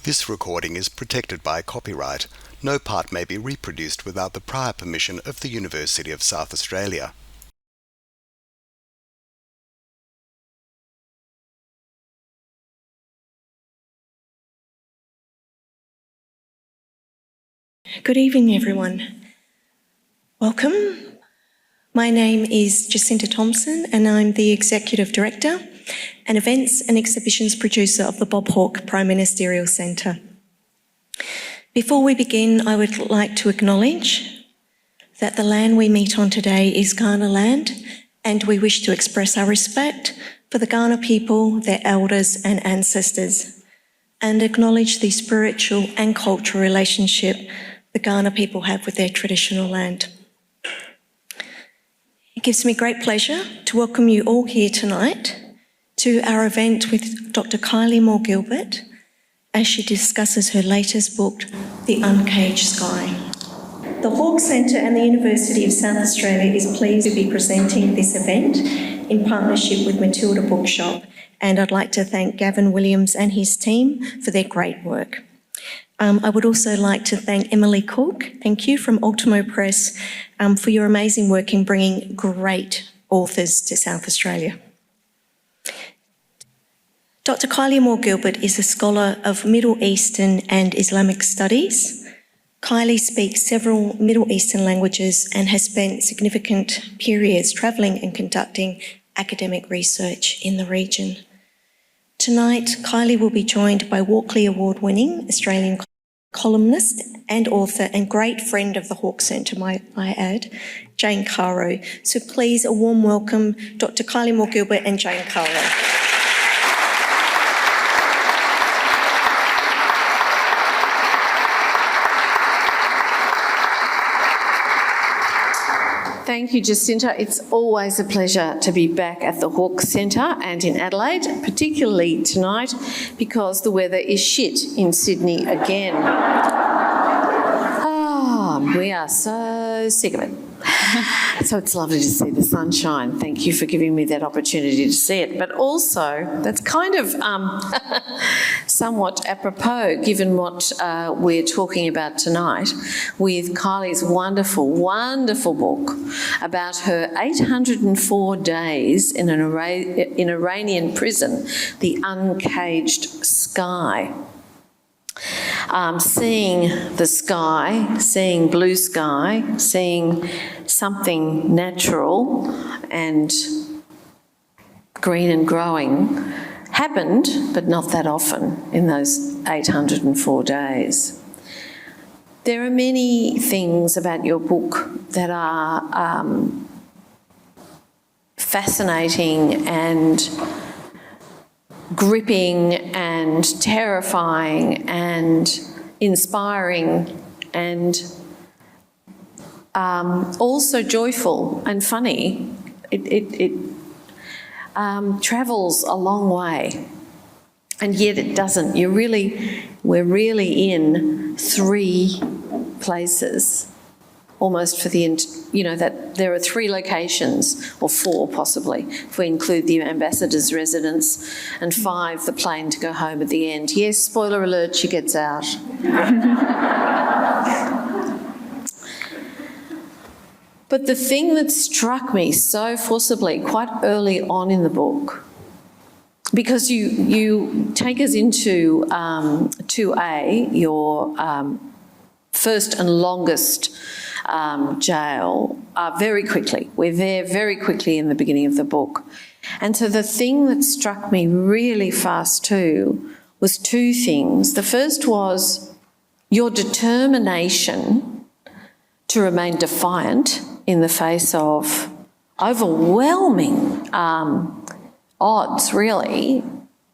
This recording is protected by copyright. No part may be reproduced without the prior permission of the University of South Australia. Good evening, everyone. Welcome. My name is Jacinta Thompson, and I'm the Executive Director and Events and Exhibitions Producer of the Bob Hawke Prime Ministerial Centre. Before we begin, I would like to acknowledge that the land we meet on today is Kaurna land, and we wish to express our respect for the Kaurna people, their elders and ancestors, and acknowledge the spiritual and cultural relationship the Kaurna people have with their traditional land. It gives me great pleasure to welcome you all here tonight to our event with Dr Kylie Moore-Gilbert as she discusses her latest book, The Uncaged Sky. The Hawke Centre and the University of South Australia is pleased to be presenting this event in partnership with Matilda Bookshop, and I'd like to thank Gavin Williams and his team for their great work. I would also like to thank Emily Cook, thank you, from Ultimo Press, for your amazing work in bringing great authors to South Australia. Dr Kylie Moore-Gilbert is a scholar of Middle Eastern and Islamic studies. Kylie speaks several Middle Eastern languages and has spent significant periods travelling and conducting academic research in the region. Tonight, Kylie will be joined by Walkley Award-winning Australian columnist and author and great friend of the Hawke Centre, might I add, Jane Caro. So please, a warm welcome, Dr Kylie Moore-Gilbert and Jane Caro. Thank you, Jacinta. It's always a pleasure to be back at the Hawke Centre and in Adelaide, particularly tonight because the weather is shit in Sydney again. We are so sick of it. So it's lovely to see the sunshine. Thank you for giving me that opportunity to see it. But also, that's kind of somewhat apropos, given what we're talking about tonight, with Kylie's wonderful, wonderful book about her 804 days in an Iranian prison, The Uncaged Sky. Seeing the sky, seeing blue sky, seeing something natural and green and growing happened, but not that often in those 804 days. There are many things about your book that are fascinating and gripping and terrifying and inspiring and also joyful and funny. It travels a long way, and yet it doesn't. We're really in three places, almost for the, that there are three locations, or four possibly, if we include the ambassador's residence, and 5, the plane to go home at the end. Yes, spoiler alert, she gets out. But the thing that struck me so forcibly quite early on in the book, because you take us into 2A, your first and longest jail, very quickly. We're there very quickly in the beginning of the book. And so the thing that struck me really fast too was 2 things. The first was your determination to remain defiant in the face of overwhelming odds, really,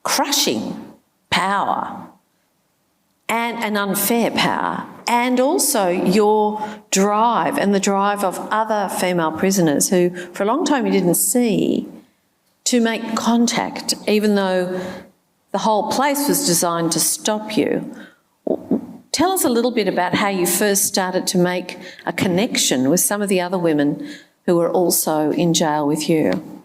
crushing power and an unfair power, and also your drive and the drive of other female prisoners who for a long time you didn't see, to make contact, even though the whole place was designed to stop you. Tell us a little bit about how you first started to make a connection with some of the other women who were also in jail with you.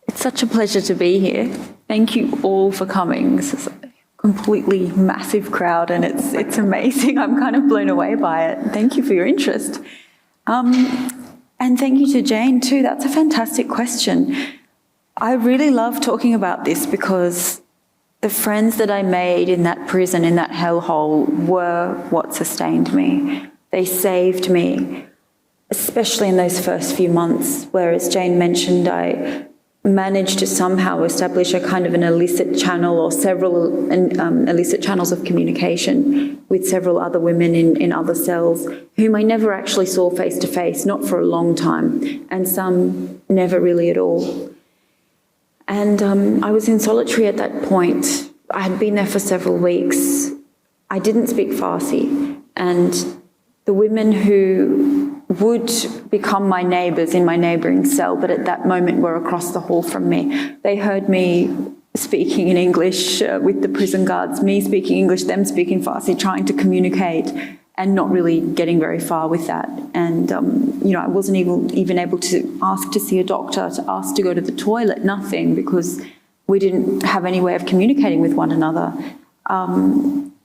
It's such a pleasure to be here. Thank you all for coming. This is completely massive crowd, and it's amazing. I'm kind of blown away by it. Thank you for your interest. And thank you to Jane too. That's a fantastic question. I really love talking about this because the friends that I made in that prison, in that hellhole, were what sustained me. They saved me, especially in those first few months, where, as Jane mentioned, I managed to somehow establish a kind of an illicit channel or several illicit channels of communication with several other women in other cells whom I never actually saw face to face, not for a long time, and some never really at all. And I was in solitary at that point. I had been there for several weeks. I didn't speak Farsi, and the women who would become my neighbours in my neighbouring cell, but at that moment were across the hall from me. They heard me speaking in English with the prison guards, me speaking English, them speaking Farsi, trying to communicate and not really getting very far with that. And, I wasn't even able to ask to see a doctor, to ask to go to the toilet, nothing, because we didn't have any way of communicating with one another.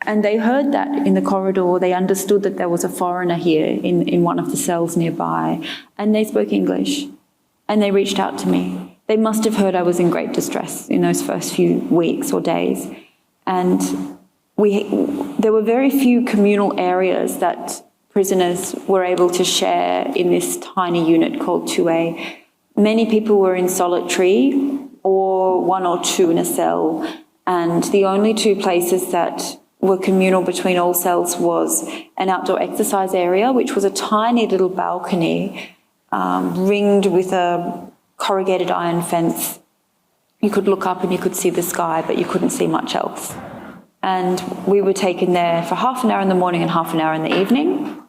And they heard that in the corridor. They understood that there was a foreigner here in one of the cells nearby, and they spoke English, and they reached out to me. They must have heard I was in great distress in those first few weeks or days. And there were very few communal areas that prisoners were able to share in this tiny unit called 2A. Many people were in solitary or one or two in a cell, and the only two places that were communal between all cells was an outdoor exercise area, which was a tiny little balcony ringed with a corrugated iron fence. You could look up and you could see the sky, but you couldn't see much else. And we were taken there for half an hour in the morning and half an hour in the evening,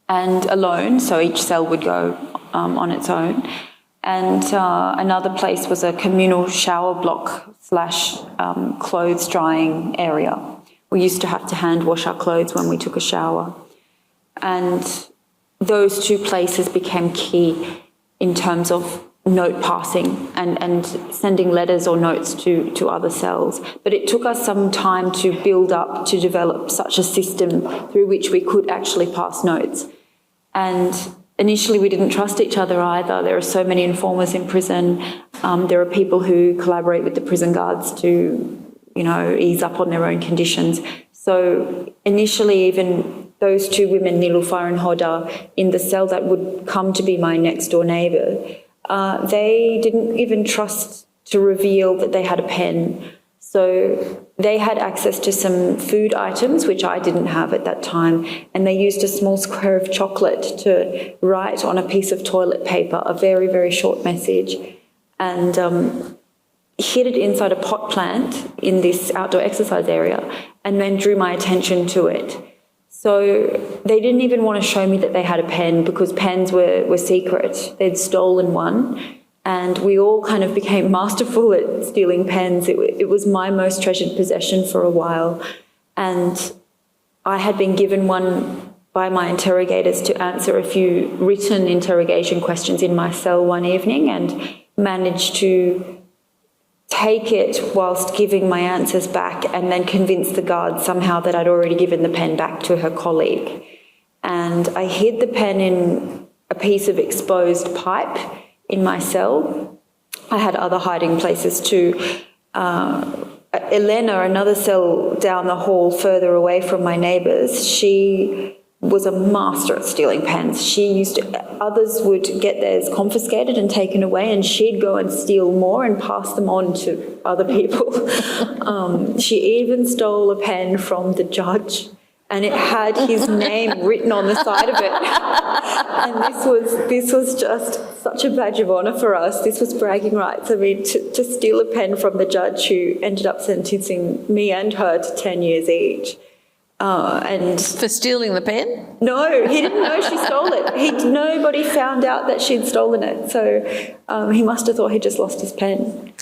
and alone, so each cell would go on its own. And another place was a communal shower block / clothes drying area. We used to have to hand wash our clothes when we took a shower. And those two places became key in terms of note passing and sending letters or notes to other cells. But it took us some time to build up, to develop such a system through which we could actually pass notes. And initially we didn't trust each other either. There are so many informers in prison. There are people who collaborate with the prison guards to ease up on their own conditions. So initially, even those two women, Nilufar and Hoda, in the cell that would come to be my next door neighbour, they didn't even trust to reveal that they had a pen. So they had access to some food items, which I didn't have at that time, and they used a small square of chocolate to write on a piece of toilet paper a very, very short message, and hid it inside a pot plant in this outdoor exercise area, and then drew my attention to it. So they didn't even want to show me that they had a pen, because pens were secret. They'd stolen one, and we all kind of became masterful at stealing pens. It was my most treasured possession for a while, and I had been given one by my interrogators to answer a few written interrogation questions in my cell one evening, and managed to take it whilst giving my answers back, and then convince the guard somehow that I'd already given the pen back to her colleague. And I hid the pen in a piece of exposed pipe in my cell. I had other hiding places too. Elena, another cell down the hall further away from my neighbours, she was a master at stealing pens. Others would get theirs confiscated and taken away, and she'd go and steal more and pass them on to other people. She even stole a pen from the judge, and it had his name written on the side of it. And this was just such a badge of honour for us. This was bragging rights. I mean, to steal a pen from the judge, who ended up sentencing me and her to 10 years each. And for stealing the pen? No, he didn't know she stole it. Nobody found out that she'd stolen it. So he must have thought he'd just lost his pen.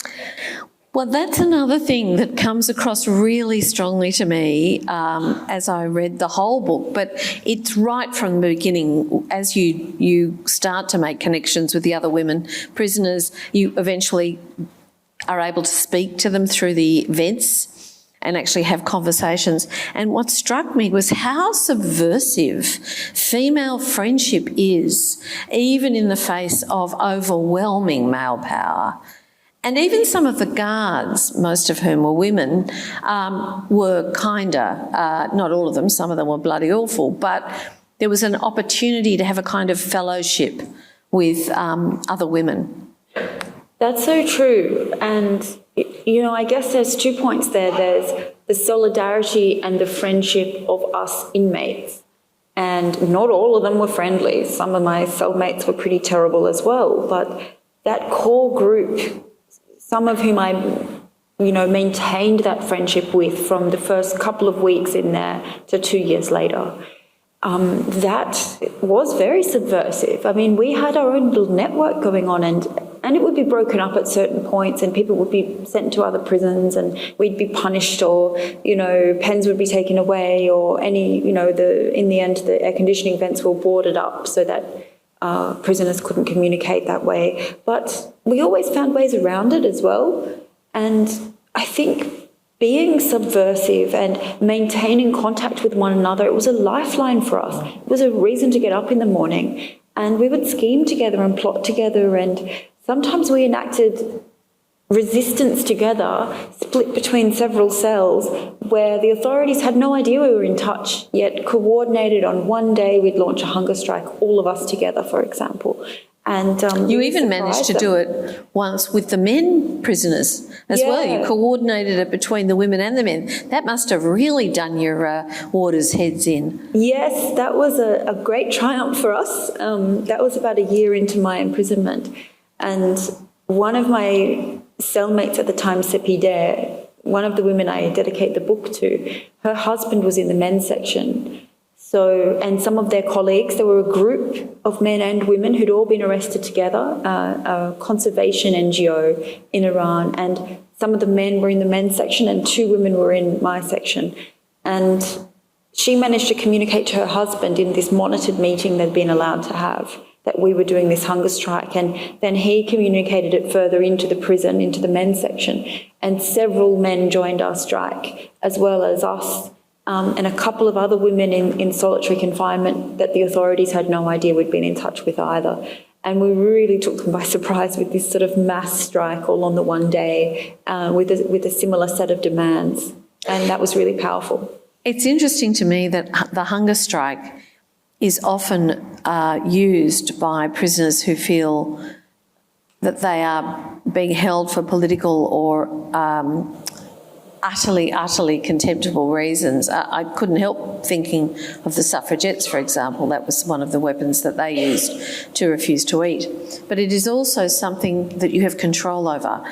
Well, that's another thing that comes across really strongly to me as I read the whole book, but it's right from the beginning. As you start to make connections with the other women prisoners, you eventually are able to speak to them through the vents, and actually have conversations. And what struck me was how subversive female friendship is, even in the face of overwhelming male power. And even some of the guards, most of whom were women, were kinder. Not all of them, some of them were bloody awful, but there was an opportunity to have a kind of fellowship with other women. That's so true. And, you know, I guess there's 2 points there. There's the solidarity and the friendship of us inmates. And not all of them were friendly. Some of my cellmates were pretty terrible as well. But that core group, some of whom I, you know, maintained that friendship with from the first couple of weeks in there to 2 years later, that was very subversive. I mean, we had our own little network going on, and it would be broken up at certain points, and people would be sent to other prisons, and we'd be punished, or, you know, pens would be taken away, or any, you know, in the end, the air conditioning vents were boarded up so that prisoners couldn't communicate that way. But we always found ways around it as well. And I think being subversive and maintaining contact with one another, it was a lifeline for us. It was a reason to get up in the morning, and we would scheme together and plot together, and sometimes we enacted resistance together, split between several cells, where the authorities had no idea we were in touch, yet coordinated on one day we'd launch a hunger strike, all of us together, for example. And you even managed to do it once with the men prisoners as well. You coordinated it between the women and the men. That must have really done your warders' heads in. Yes, that was a great triumph for us. That was about a year into my imprisonment. And one of my cellmates at the time, Sepi Dare, one of the women I dedicate the book to, her husband was in the men's section. So, and some of their colleagues, there were a group of men and women who'd all been arrested together, a conservation NGO in Iran, and some of the men were in the men's section and 2 women were in my section. And she managed to communicate to her husband in this monitored meeting they'd been allowed to have that we were doing this hunger strike, and then he communicated it further into the prison, into the men's section, and several men joined our strike, as well as us. And a couple of other women in solitary confinement that the authorities had no idea we'd been in touch with either. And we really took them by surprise with this sort of mass strike all on the one day with a similar set of demands. And that was really powerful. It's interesting to me that the hunger strike is often used by prisoners who feel that they are being held for political or utterly contemptible reasons. I couldn't help thinking of the suffragettes, for example. That was one of the weapons that they used to refuse to eat. But it is also something that you have control over.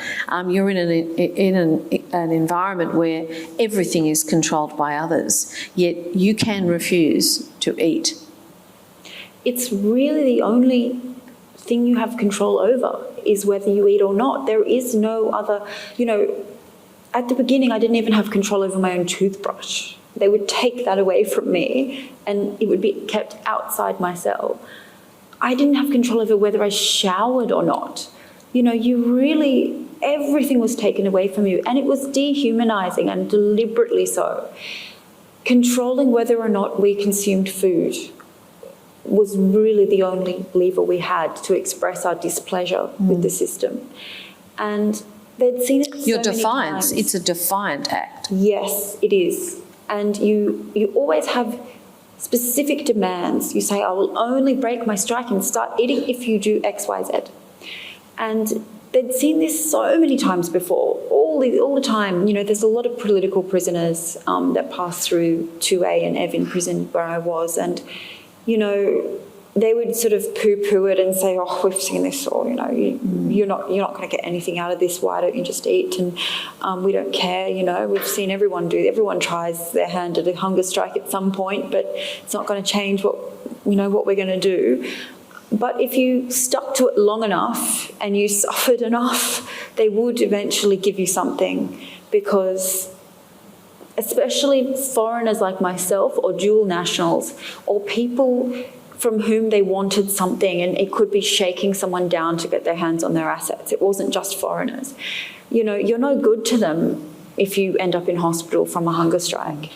You're in an environment where everything is controlled by others, yet you can refuse to eat. It's really the only thing you have control over is whether you eat or not. There is no other, you know, at the beginning, I didn't even have control over my own toothbrush. They would take that away from me and it would be kept outside my cell. I didn't have control over whether I showered or not. You know, everything was taken away from you, and it was dehumanizing, and deliberately so. Controlling whether or not we consumed food was really the only lever we had to express our displeasure with the system. And they'd seen it so many times. It's a defiant act. Yes, it is. And you always have specific demands. You say, I will only break my strike and start eating if you do X, Y, Z. And they'd seen this so many times before, all the time. You know, there's a lot of political prisoners that pass through 2A and Evin prison where I was, and, you know, they would sort of poo-poo it and say, oh, we've seen this, or, you know, you're not going to get anything out of this, why don't you just eat? And we don't care, you know, we've seen everyone tries their hand at a hunger strike at some point, but it's not going to change what we're going to do. But if you stuck to it long enough and you suffered enough, they would eventually give you something, because especially foreigners like myself, or dual nationals, or people from whom they wanted something, and it could be shaking someone down to get their hands on their assets. It wasn't just foreigners. You know, you're no good to them if you end up in hospital from a hunger strike.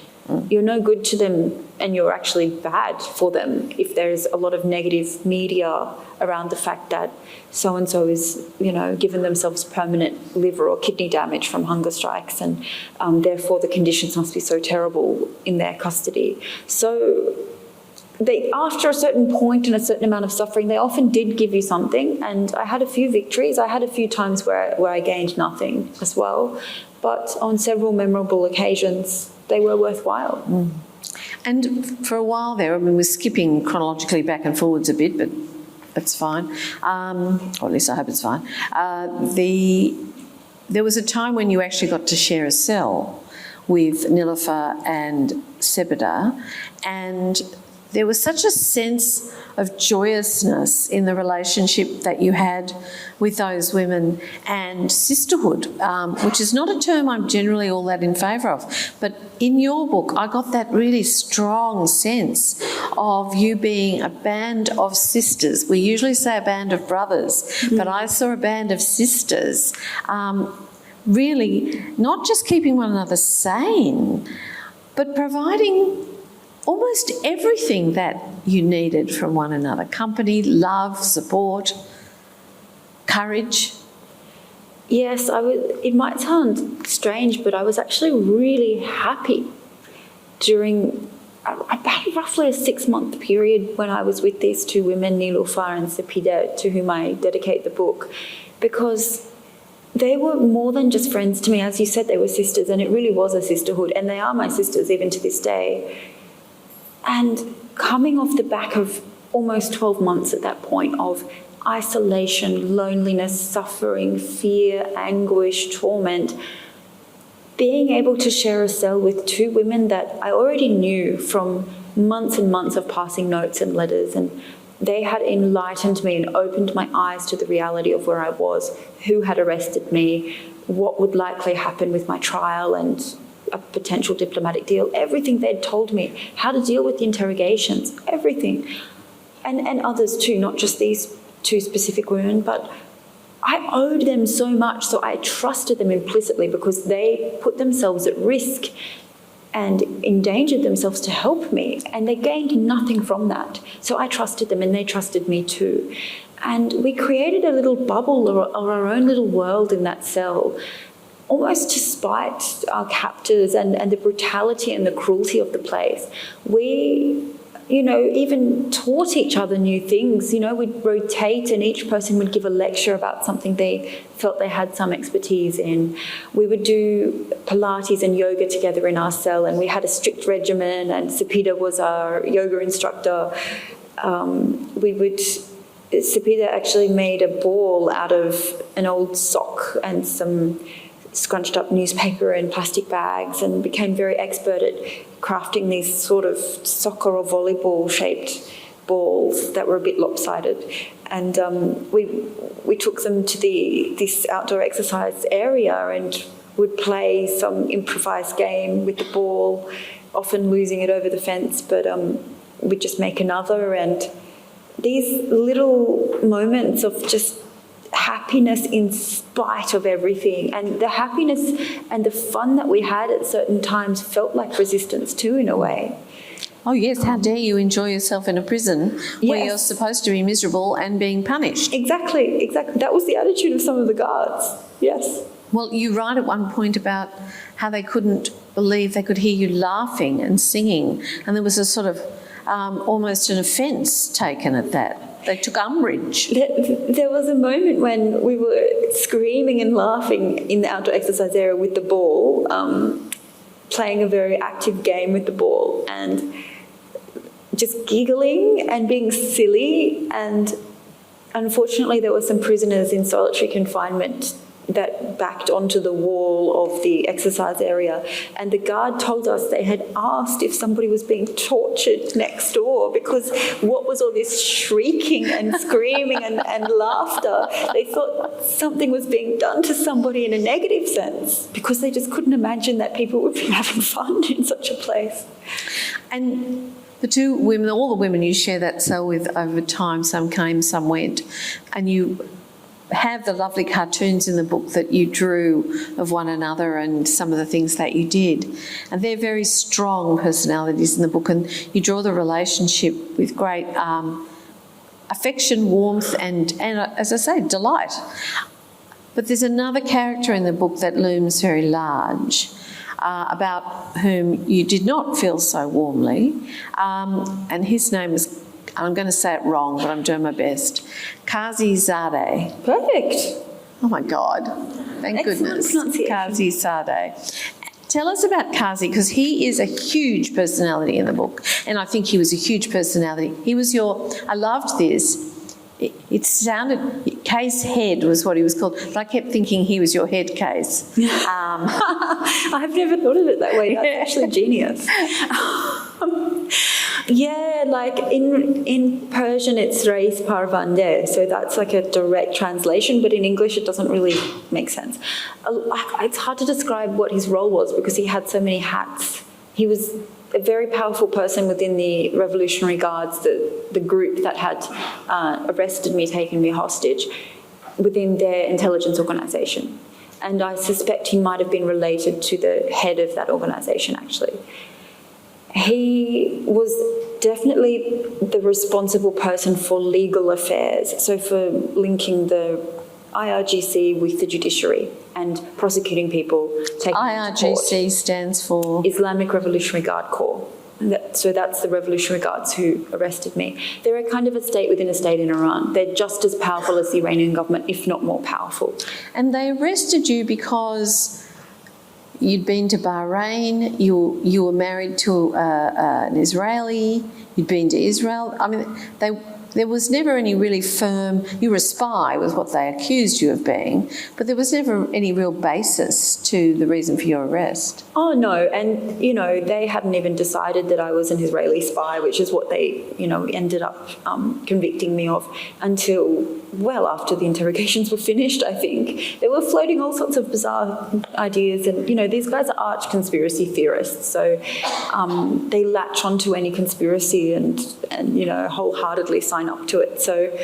You're no good to them, and you're actually bad for them if there's a lot of negative media around the fact that so-and-so is, given themselves permanent liver or kidney damage from hunger strikes, and therefore the conditions must be so terrible in their custody. So after a certain point and a certain amount of suffering, they often did give you something, and I had a few victories. I had a few times where I gained nothing as well, but on several memorable occasions, they were worthwhile. And for a while there, I mean, we're skipping chronologically back and forwards a bit, but that's fine. Or at least I hope it's fine. There was a time when you actually got to share a cell with Niloufar and Sebeda, and there was such a sense of joyousness in the relationship that you had with those women, and sisterhood, which is not a term I'm generally all that in favour of. But in your book, I got that really strong sense of you being a band of sisters. We usually say a band of brothers, but I saw a band of sisters, really not just keeping one another sane, but providing almost everything that you needed from one another: company, love, support, courage. Yes, it might sound strange, but I was actually really happy during about roughly a 6-month period when I was with these two women, Niloufar and Sebeda, to whom I dedicate the book, because they were more than just friends to me. As you said, they were sisters, and it really was a sisterhood, and they are my sisters even to this day. And coming off the back of almost 12 months at that point of isolation, loneliness, suffering, fear, anguish, torment, being able to share a cell with two women that I already knew from months and months of passing notes and letters, and they had enlightened me and opened my eyes to the reality of where I was, who had arrested me, what would likely happen with my trial and a potential diplomatic deal, everything they'd told me, how to deal with the interrogations, everything. And others too, not just these two specific women, but I owed them so much, so I trusted them implicitly because they put themselves at risk and endangered themselves to help me, and they gained nothing from that. So I trusted them and they trusted me too. And we created a little bubble or our own little world in that cell, almost despite our captors and the brutality and the cruelty of the place. We, even taught each other new things. We'd rotate and each person would give a lecture about something they felt they had some expertise in. We would do Pilates and yoga together in our cell, and we had a strict regimen, and Sebeda was our yoga instructor. Sebeda actually made a ball out of an old sock and some scrunched up newspaper and plastic bags, and became very expert at crafting these sort of soccer or volleyball shaped balls that were a bit lopsided. And we took them to this outdoor exercise area and would play some improvised game with the ball, often losing it over the fence, but we'd just make another. And these little moments of just happiness in spite of everything, and the happiness and the fun that we had at certain times felt like resistance too, in a way. Oh yes, how dare you enjoy yourself in a prison where you're supposed to be miserable and being punished. Exactly. That was the attitude of some of the guards, yes. Well, you write at one point about how they couldn't believe they could hear you laughing and singing, and there was a sort of almost an offence taken at that. They took umbrage. There was a moment when we were screaming and laughing in the outdoor exercise area with the ball, playing a very active game with the ball and just giggling and being silly. And unfortunately, there were some prisoners in solitary confinement that backed onto the wall of the exercise area, and the guard told us they had asked if somebody was being tortured next door, because what was all this shrieking and screaming and laughter? They thought something was being done to somebody in a negative sense, because they just couldn't imagine that people would be having fun in such a place. And the two women, all the women you share that cell with over time, some came, some went, and you have the lovely cartoons in the book that you drew of one another and some of the things that you did. And they're very strong personalities in the book, and you draw the relationship with great affection, warmth, and as I say, delight. But there's another character in the book that looms very large, about whom you did not feel so warmly, and his name is, I'm going to say it wrong, but I'm doing my best, Kazi Zadeh. Perfect. Oh my God, thank goodness. Kazi Zadeh. Tell us about Kazi, because he is a huge personality in the book, and I think he was a huge personality. He was I loved this. It sounded, case head was what he was called, but I kept thinking he was your head case. I've never thought of it that way. That's actually genius. Yeah, like in Persian it's Reis Parvande, so that's like a direct translation, but in English it doesn't really make sense. It's hard to describe what his role was because he had so many hats. He was a very powerful person within the Revolutionary Guards, the group that had arrested me, taken me hostage, within their intelligence organisation. And I suspect he might have been related to the head of that organisation, actually. He was definitely the responsible person for legal affairs, so for linking the IRGC with the judiciary and prosecuting people. IRGC stands for? Islamic Revolutionary Guard Corps. So that's the Revolutionary Guards who arrested me. They're a kind of a state within a state in Iran. They're just as powerful as the Iranian government, if not more powerful. And they arrested you because you'd been to Bahrain, you were married to an Israeli, you'd been to Israel. I mean, there was never any really firm, you were a spy was what they accused you of being, but there was never any real basis to the reason for your arrest. Oh, no, and, they hadn't even decided that I was an Israeli spy, which is what they, ended up convicting me of until, well, after the interrogations were finished, I think. They were floating all sorts of bizarre ideas, and, these guys are arch conspiracy theorists, so they latch onto any conspiracy and wholeheartedly sign up to it. So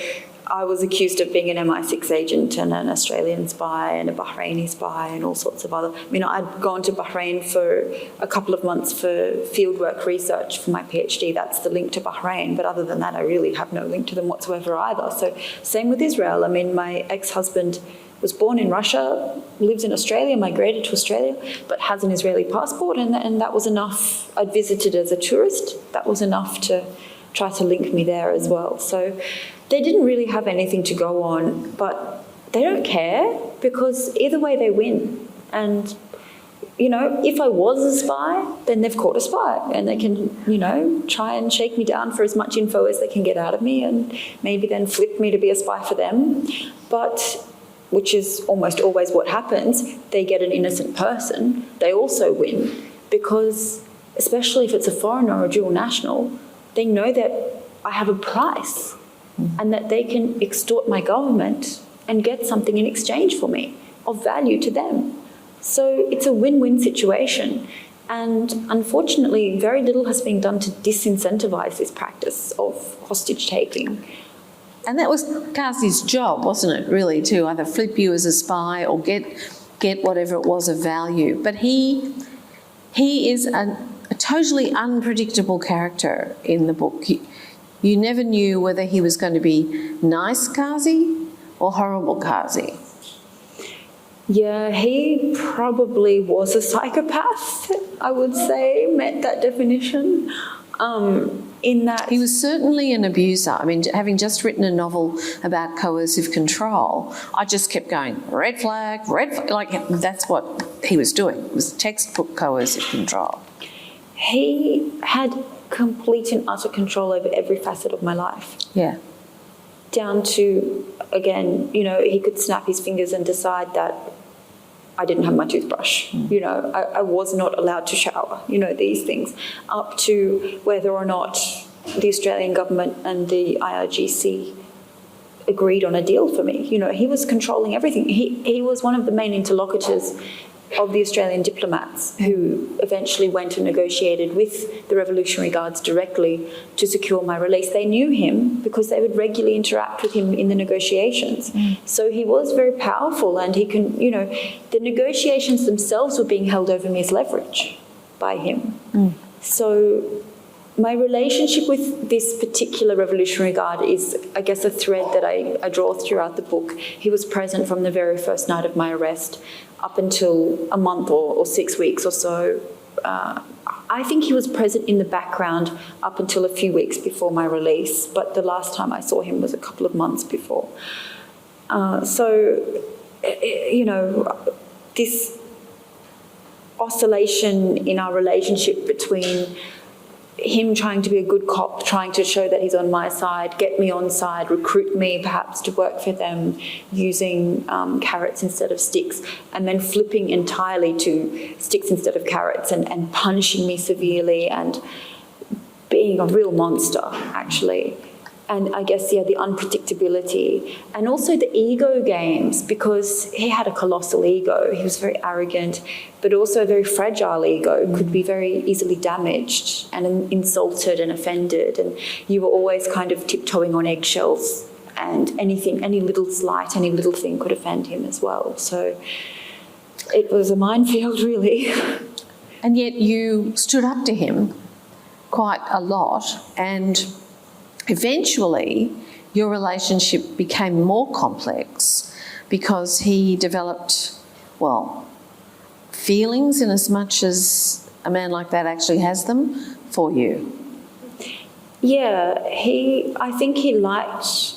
I was accused of being an MI6 agent and an Australian spy and a Bahraini spy and all sorts of other... I'd gone to Bahrain for a couple of months for fieldwork research for my PhD. That's the link to Bahrain. But other than that, I really have no link to them whatsoever either. So same with Israel. My ex-husband was born in Russia, lives in Australia, migrated to Australia, but has an Israeli passport, and that was enough. I'd visited as a tourist. That was enough to try to link me there as well. So they didn't really have anything to go on, but they don't care because either way they win. And, if I was a spy, then they've caught a spy and they can, try and shake me down for as much info as they can get out of me and maybe then flip me to be a spy for them. But, which is almost always what happens, they get an innocent person. They also win because, especially if it's a foreigner or a dual national, they know that I have a price and that they can extort my government and get something in exchange for me of value to them. So it's a win-win situation. And unfortunately, very little has been done to disincentivise this practice of hostage-taking. And that was Kazi's job, wasn't it, really, to either flip you as a spy or get whatever it was of value. But he is a totally unpredictable character in the book. You never knew whether he was going to be nice Kazi or horrible Kazi. Yeah, he probably was a psychopath, I would say, met that definition. In that he was certainly an abuser. Having just written a novel about coercive control, I just kept going, red flag, like that's what he was doing. It was textbook coercive control. He had complete and utter control over every facet of my life. Yeah. Down to, again, he could snap his fingers and decide that I didn't have my toothbrush. I was not allowed to shower, these things, up to whether or not the Australian government and the IRGC agreed on a deal for me. He was controlling everything. He was one of the main interlocutors of the Australian diplomats who eventually went and negotiated with the Revolutionary Guards directly to secure my release. They knew him because they would regularly interact with him in the negotiations. So he was very powerful, and he can, you know, the negotiations themselves were being held over me as leverage by him. So my relationship with this particular Revolutionary Guard is, I guess, a thread that I draw throughout the book. He was present from the very first night of my arrest up until a month or 6 weeks or so. I think he was present in the background up until a few weeks before my release, but the last time I saw him was a couple of months before. You know, this oscillation in our relationship between him trying to be a good cop, trying to show that he's on my side, get me on side, recruit me perhaps to work for them using carrots instead of sticks, and then flipping entirely to sticks instead of carrots and punishing me severely and being a real monster, actually. And I guess, yeah, the unpredictability and also the ego games, because he had a colossal ego. He was very arrogant, but also a very fragile ego, could be very easily damaged and insulted and offended. And you were always kind of tiptoeing on eggshells, and anything, any little slight, any little thing could offend him as well. So it was a minefield, really. And yet you stood up to him quite a lot, and eventually your relationship became more complex because he developed, well, feelings in as much as a man like that actually has them for you. Yeah, I think he liked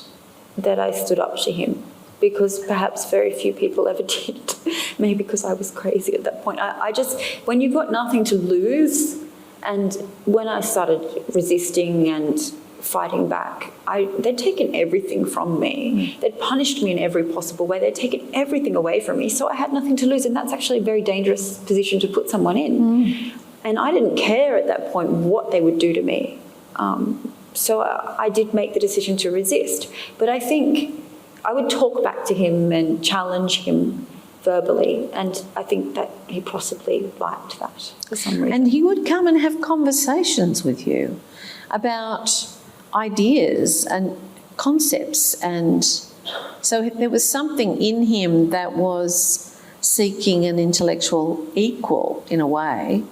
that I stood up to him, because perhaps very few people ever did. Maybe because I was crazy at that point. I just, when you've got nothing to lose, and when I started resisting and fighting back, they'd taken everything from me. They'd punished me in every possible way. They'd taken everything away from me. So I had nothing to lose, and that's actually a very dangerous position to put someone in. And I didn't care at that point what they would do to me. So I did make the decision to resist. But I think I would talk back to him and challenge him verbally, and I think that he possibly liked that for some reason. And he would come and have conversations with you about ideas and concepts, and so there was something in him that was seeking an intellectual equal in a way.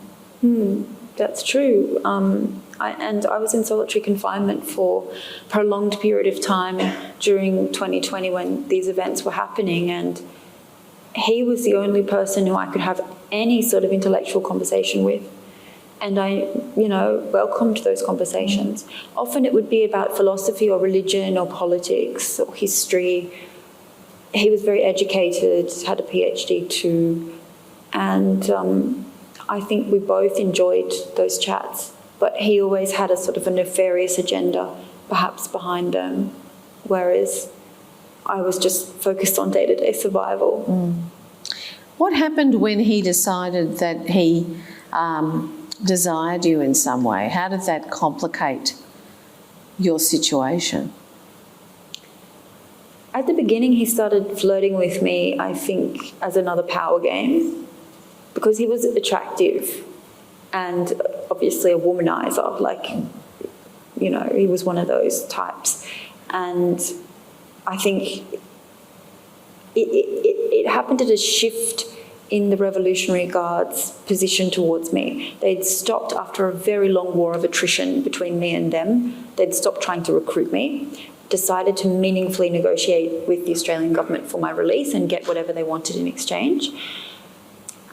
That's true. I was in solitary confinement for a prolonged period of time during 2020 when these events were happening, and he was the only person who I could have any sort of intellectual conversation with. And I, welcomed those conversations. Often it would be about philosophy or religion or politics or history. He was very educated, had a PhD too, and I think we both enjoyed those chats. But he always had a sort of a nefarious agenda, perhaps, behind them, whereas I was just focused on day-to-day survival. What happened when he decided that he desired you in some way? How did that complicate your situation? At the beginning, he started flirting with me, I think, as another power game, because he was attractive and obviously a womanizer, he was one of those types. And I think it happened at a shift in the Revolutionary Guard's position towards me. They'd stopped after a very long war of attrition between me and them. They'd stopped trying to recruit me, decided to meaningfully negotiate with the Australian government for my release and get whatever they wanted in exchange.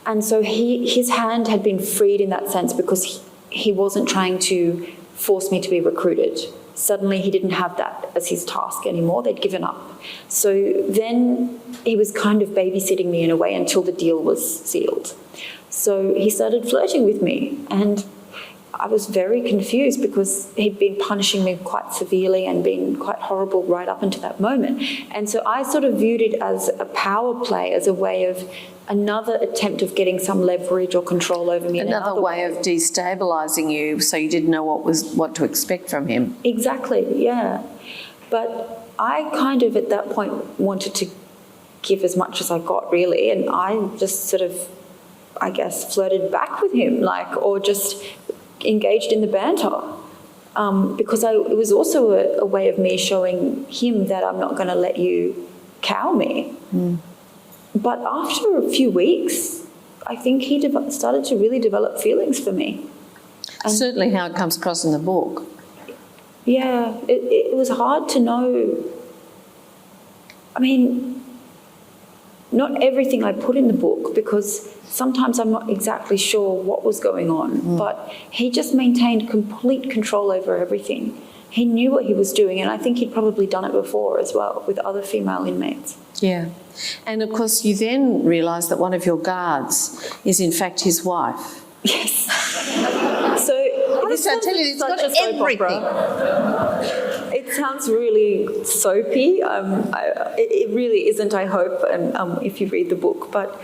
And so his hand had been freed in that sense because he wasn't trying to force me to be recruited. Suddenly he didn't have that as his task anymore. They'd given up. So then he was kind of babysitting me in a way until the deal was sealed. So he started flirting with me, and I was very confused because he'd been punishing me quite severely and been quite horrible right up until that moment. And so I sort of viewed it as a power play, as a way of another attempt of getting some leverage or control over me. Another way of destabilising you, so you didn't know what to expect from him. Exactly, yeah. But I kind of at that point wanted to give as much as I got, really, and I just sort of I guess, flirted back with him, like, or just engaged in the banter. Because it was also a way of me showing him that I'm not going to let you cow me. But after a few weeks, I think he started to really develop feelings for me. And certainly how it comes across in the book. Yeah, it was hard to know. I mean, not everything I put in the book, because sometimes I'm not exactly sure what was going on, but he just maintained complete control over everything. He knew what he was doing, and I think he'd probably done it before as well with other female inmates. Yeah. And of course you then realise that one of your guards is in fact his wife. Yes. So honestly, I tell you, it's got everything. It sounds really soapy. It really isn't, I hope, if you read the book, but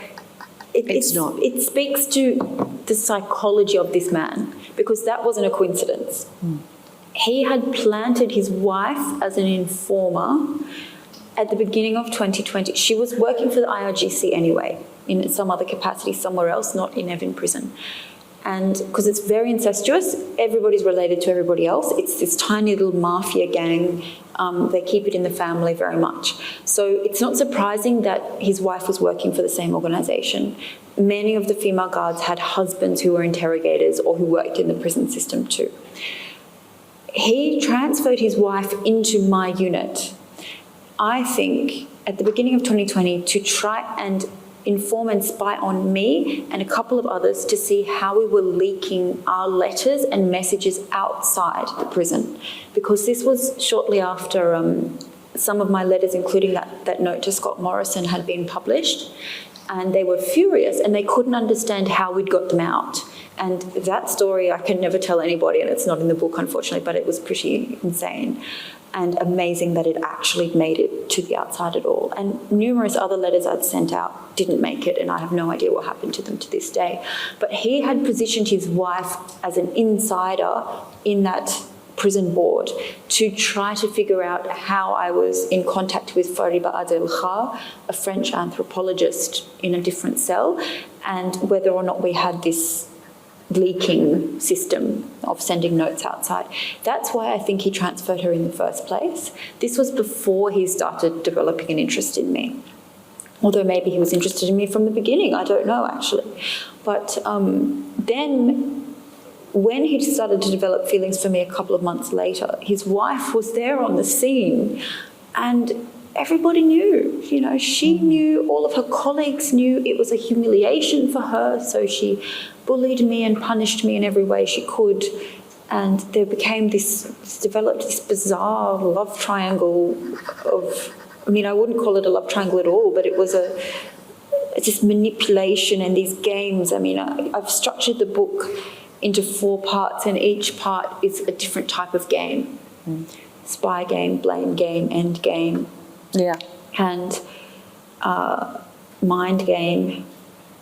it's not. It speaks to the psychology of this man, because that wasn't a coincidence. He had planted his wife as an informer at the beginning of 2020. She was working for the IRGC anyway, in some other capacity somewhere else, not in Evin prison. And because it's very incestuous, everybody's related to everybody else. It's this tiny little mafia gang. They keep it in the family very much. So it's not surprising that his wife was working for the same organisation. Many of the female guards had husbands who were interrogators or who worked in the prison system too. He transferred his wife into my unit, I think, at the beginning of 2020 to try and inform and spy on me and a couple of others to see how we were leaking our letters and messages outside the prison. Because this was shortly after some of my letters, including that note to Scott Morrison, had been published. And they were furious and they couldn't understand how we'd got them out. And that story I can never tell anybody, and it's not in the book, unfortunately, but it was pretty insane and amazing that it actually made it to the outside at all. And numerous other letters I'd sent out didn't make it, and I have no idea what happened to them to this day. But he had positioned his wife as an insider in that prison board to try to figure out how I was in contact with Fariba Adel Kha, a French anthropologist in a different cell, and whether or not we had this leaking system of sending notes outside. That's why I think he transferred her in the first place. This was before he started developing an interest in me. Although maybe he was interested in me from the beginning, I don't know actually. But then when he started to develop feelings for me a couple of months later, his wife was there on the scene and everybody knew, you know, she knew, all of her colleagues knew it was a humiliation for her, so she bullied me and punished me in every way she could. And there became developed this bizarre love triangle of, I mean, I wouldn't call it a love triangle at all, but it was just manipulation and these games. I mean, I've structured the book into 4 parts, and each part is a different type of game. Spy game, blame game, end game. Yeah. And mind game.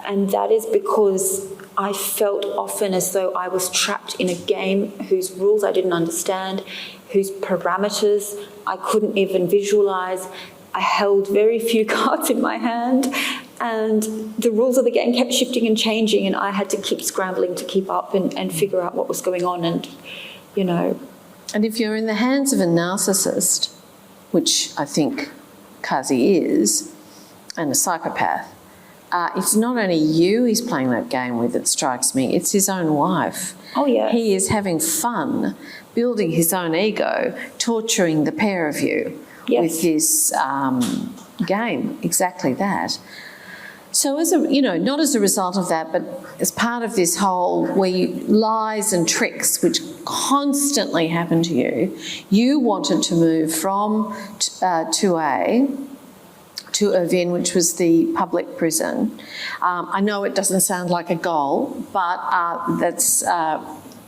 And that is because I felt often as though I was trapped in a game whose rules I didn't understand, whose parameters I couldn't even visualize. I held very few cards in my hand, and the rules of the game kept shifting and changing, and I had to keep scrambling to keep up and figure out what was going on. And, you know. And if you're in the hands of a narcissist, which I think Kazi is, and a psychopath, it's not only you he's playing that game with, it strikes me, it's his own wife. Oh, yeah. He is having fun, building his own ego, torturing the pair of you with this game, exactly that. So as a, you know, not as a result of that, but as part of this whole lies and tricks which constantly happen to you, you wanted to move from 2A to Evin, which was the public prison. I know it doesn't sound like a goal, but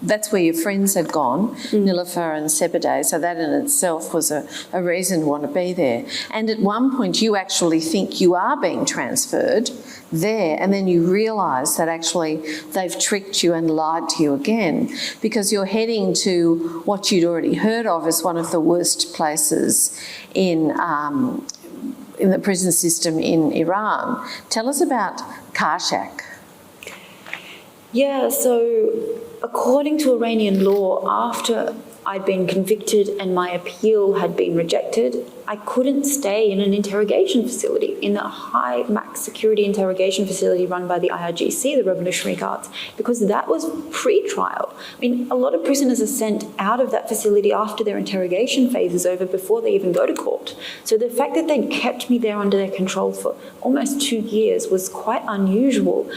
that's where your friends had gone, Nilofer and Sebede, so that in itself was a reason to want to be there. And at one point you actually think you are being transferred there, and then you realise that actually they've tricked you and lied to you again, because you're heading to what you'd already heard of as one of the worst places in the prison system in Iran. Tell us about Karshak. Yeah, so according to Iranian law, after I'd been convicted and my appeal had been rejected, I couldn't stay in an interrogation facility, in a high max security interrogation facility run by the IRGC, the Revolutionary Guards, because that was pre-trial. I mean, a lot of prisoners are sent out of that facility after their interrogation phase is over, before they even go to court. So the fact that they'd kept me there under their control for almost 2 years was quite unusual.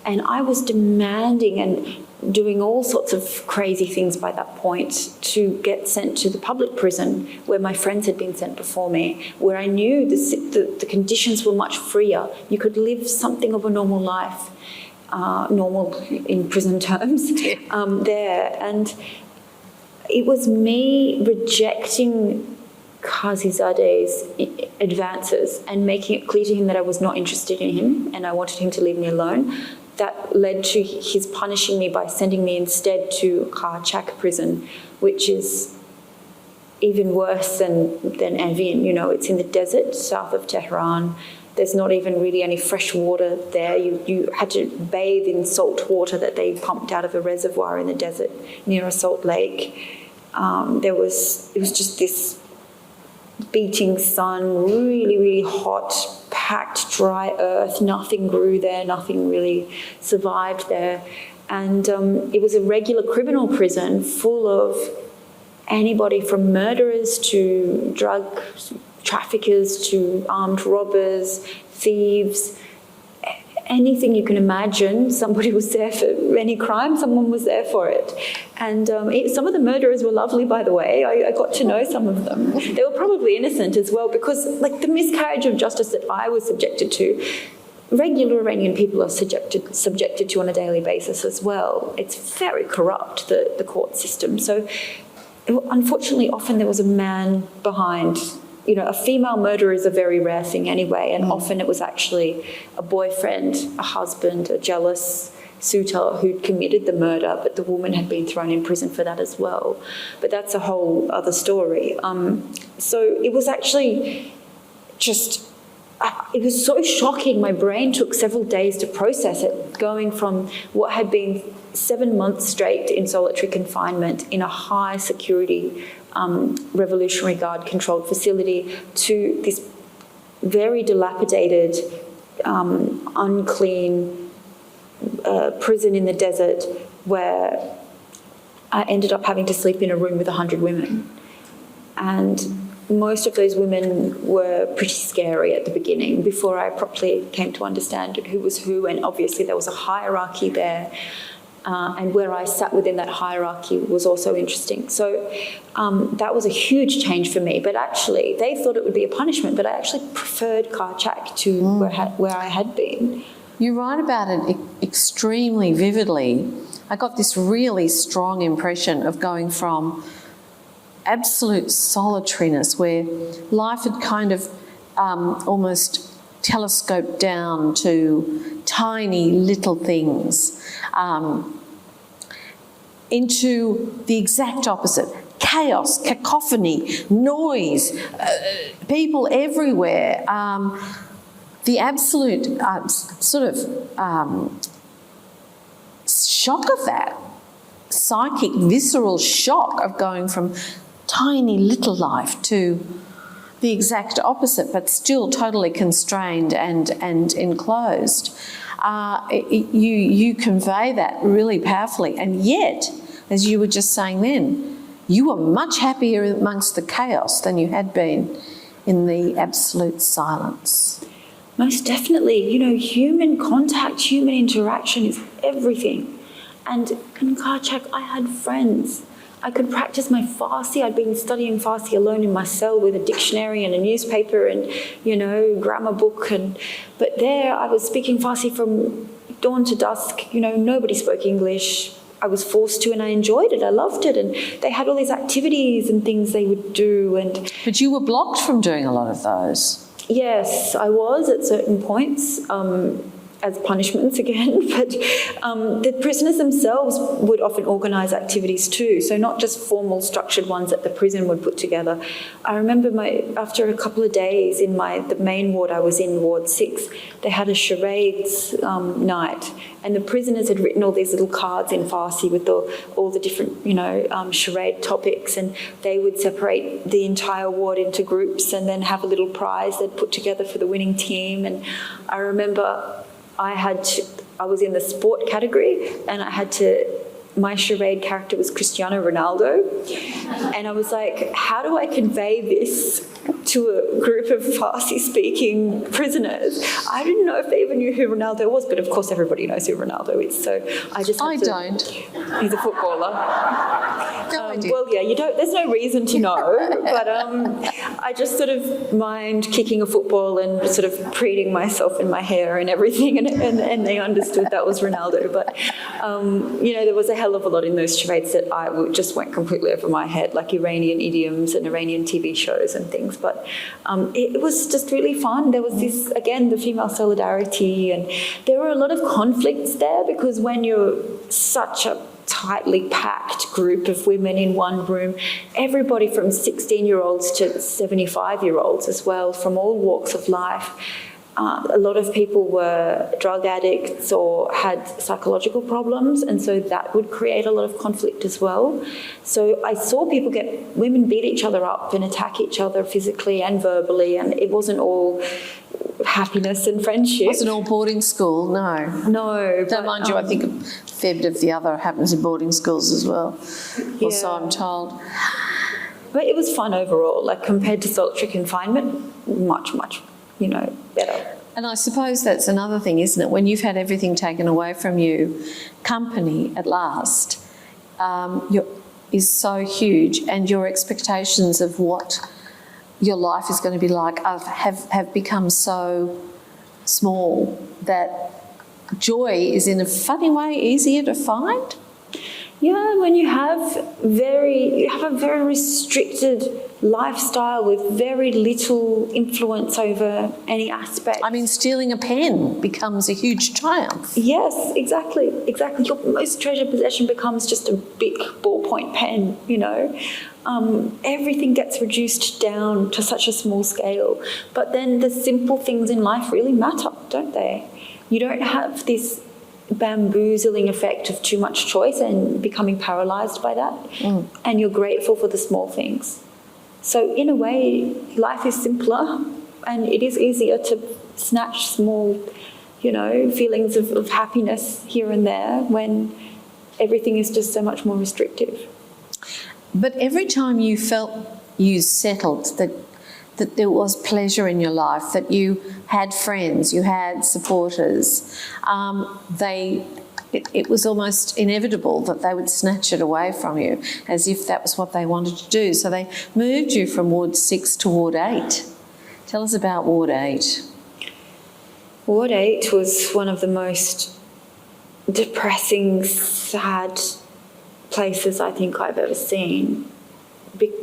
And I was demanding and doing all sorts of crazy things by that point to get sent to the public prison where my friends had been sent before me, where I knew the conditions were much freer. You could live something of a normal life, normal in prison terms, there. And it was me rejecting Qazizade's advances and making it clear to him that I was not interested in him and I wanted him to leave me alone. That led to his punishing me by sending me instead to Karchak prison, which is even worse than Evin. You know, it's in the desert south of Tehran. There's not even really any fresh water there. You had to bathe in salt water that they pumped out of a reservoir in the desert near a salt lake. It was just this beating sun, really, really hot, packed, dry earth. Nothing grew there, nothing really survived there. And it was a regular criminal prison full of anybody from murderers to drug traffickers to armed robbers, thieves. Anything you can imagine, somebody was there for any crime, someone was there for it. And some of the murderers were lovely, by the way. I got to know some of them. They were probably innocent as well, because like the miscarriage of justice that I was subjected to, regular Iranian people are subjected to on a daily basis as well. It's very corrupt, the court system. So unfortunately, often there was a man behind. You know, a female murder is a very rare thing anyway, and often it was actually a boyfriend, a husband, a jealous suitor who'd committed the murder, but the woman had been thrown in prison for that as well. But that's a whole other story. So it was actually just, it was so shocking. My brain took several days to process it, going from what had been 7 months straight in solitary confinement in a high security Revolutionary Guard controlled facility to this very dilapidated, unclean prison in the desert where I ended up having to sleep in a room with 100 women. And most of those women were pretty scary at the beginning before I properly came to understand who was who, and obviously there was a hierarchy there. And where I sat within that hierarchy was also interesting. So that was a huge change for me. But actually, they thought it would be a punishment, but I actually preferred Karchak to where I had been. You write about it extremely vividly. I got this really strong impression of going from absolute solitariness, where life had kind of almost telescoped down to tiny little things, into the exact opposite. Chaos, cacophony, noise, people everywhere. The absolute shock of that, psychic, visceral shock of going from tiny little life to the exact opposite, but still totally constrained and enclosed. You convey that really powerfully, and yet, as you were just saying then, you were much happier amongst the chaos than you had been in the absolute silence. Most definitely. You know, human contact, human interaction is everything. And in Karchak, I had friends. I could practice my Farsi. I'd been studying Farsi alone in my cell with a dictionary and a newspaper and, grammar book. But there I was speaking Farsi from dawn to dusk. Nobody spoke English. I was forced to, and I enjoyed it. I loved it. And they had all these activities and things they would do. But you were blocked from doing a lot of those. Yes, I was at certain points. as punishments again, but the prisoners themselves would often organise activities too, so not just formal structured ones that the prison would put together. I remember after a couple of days in the main ward, I was in Ward 6, they had a charades night, and the prisoners had written all these little cards in Farsi with all the different, charade topics, and they would separate the entire ward into groups and then have a little prize they'd put together for the winning team. And I remember I was in the sport category, and my charade character was Cristiano Ronaldo, and I was like, how do I convey this to a group of Farsi-speaking prisoners? I didn't know if they even knew who Ronaldo was, but of course everybody knows who Ronaldo is, so I just had to... don't. He's a footballer. No idea. Well, yeah, there's no reason to know, but I just sort of mind kicking a football and sort of preening myself in my hair and everything, and they understood that was Ronaldo. But, there was a hell of a lot in those charades that just went completely over my head, like Iranian idioms and Iranian TV shows and things. But it was just really fun. There was this, again, the female solidarity, and there were a lot of conflicts there, because when you're such a tightly packed group of women in one room, everybody from 16-year-olds to 75-year-olds as well, from all walks of life. A lot of people were drug addicts or had psychological problems, and so that would create a lot of conflict as well. So I saw women beat each other up and attack each other physically and verbally, and it wasn't all happiness and friendship. It wasn't all boarding school, no. No. Don't mind you, I think a fair bit of the other happens in boarding schools as well, or so I'm told. But it was fun overall, like compared to solitary confinement, much, much, better. And I suppose that's another thing, isn't it? When you've had everything taken away from you, company at last is so huge, and your expectations of what your life is going to be like have become so small that joy is in a funny way easier to find. Yeah, when you have a very restricted lifestyle with very little influence over any aspect. I mean, stealing a pen becomes a huge triumph. Yes, exactly. Your most treasured possession becomes just a big ballpoint pen, Everything gets reduced down to such a small scale. But then the simple things in life really matter, don't they? You don't have this bamboozling effect of too much choice and becoming paralysed by that. And you're grateful for the small things. So in a way, life is simpler, and it is easier to snatch small, feelings of happiness here and there when everything is just so much more restrictive. But every time you felt you settled, that there was pleasure in your life, that you had friends, you had supporters, it was almost inevitable that they would snatch it away from you, as if that was what they wanted to do. So they moved you from Ward 6 to Ward 8. Tell us about Ward 8. Ward 8 was one of the most depressing, sad places I think I've ever seen.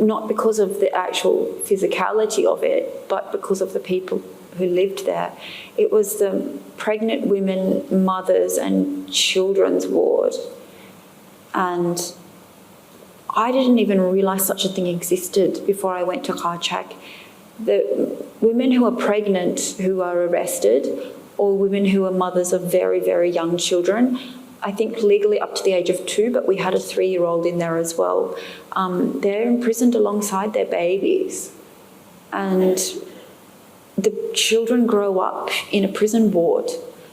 Not because of the actual physicality of it, but because of the people who lived there. It was the pregnant women, mothers and children's ward. And I didn't even realise such a thing existed before I went to Kharchak. The women who are pregnant who are arrested, or women who are mothers of very, very young children, I think legally up to the age of 2, but we had a 3-year-old in there as well. They're imprisoned alongside their babies. And the children grow up in a prison ward.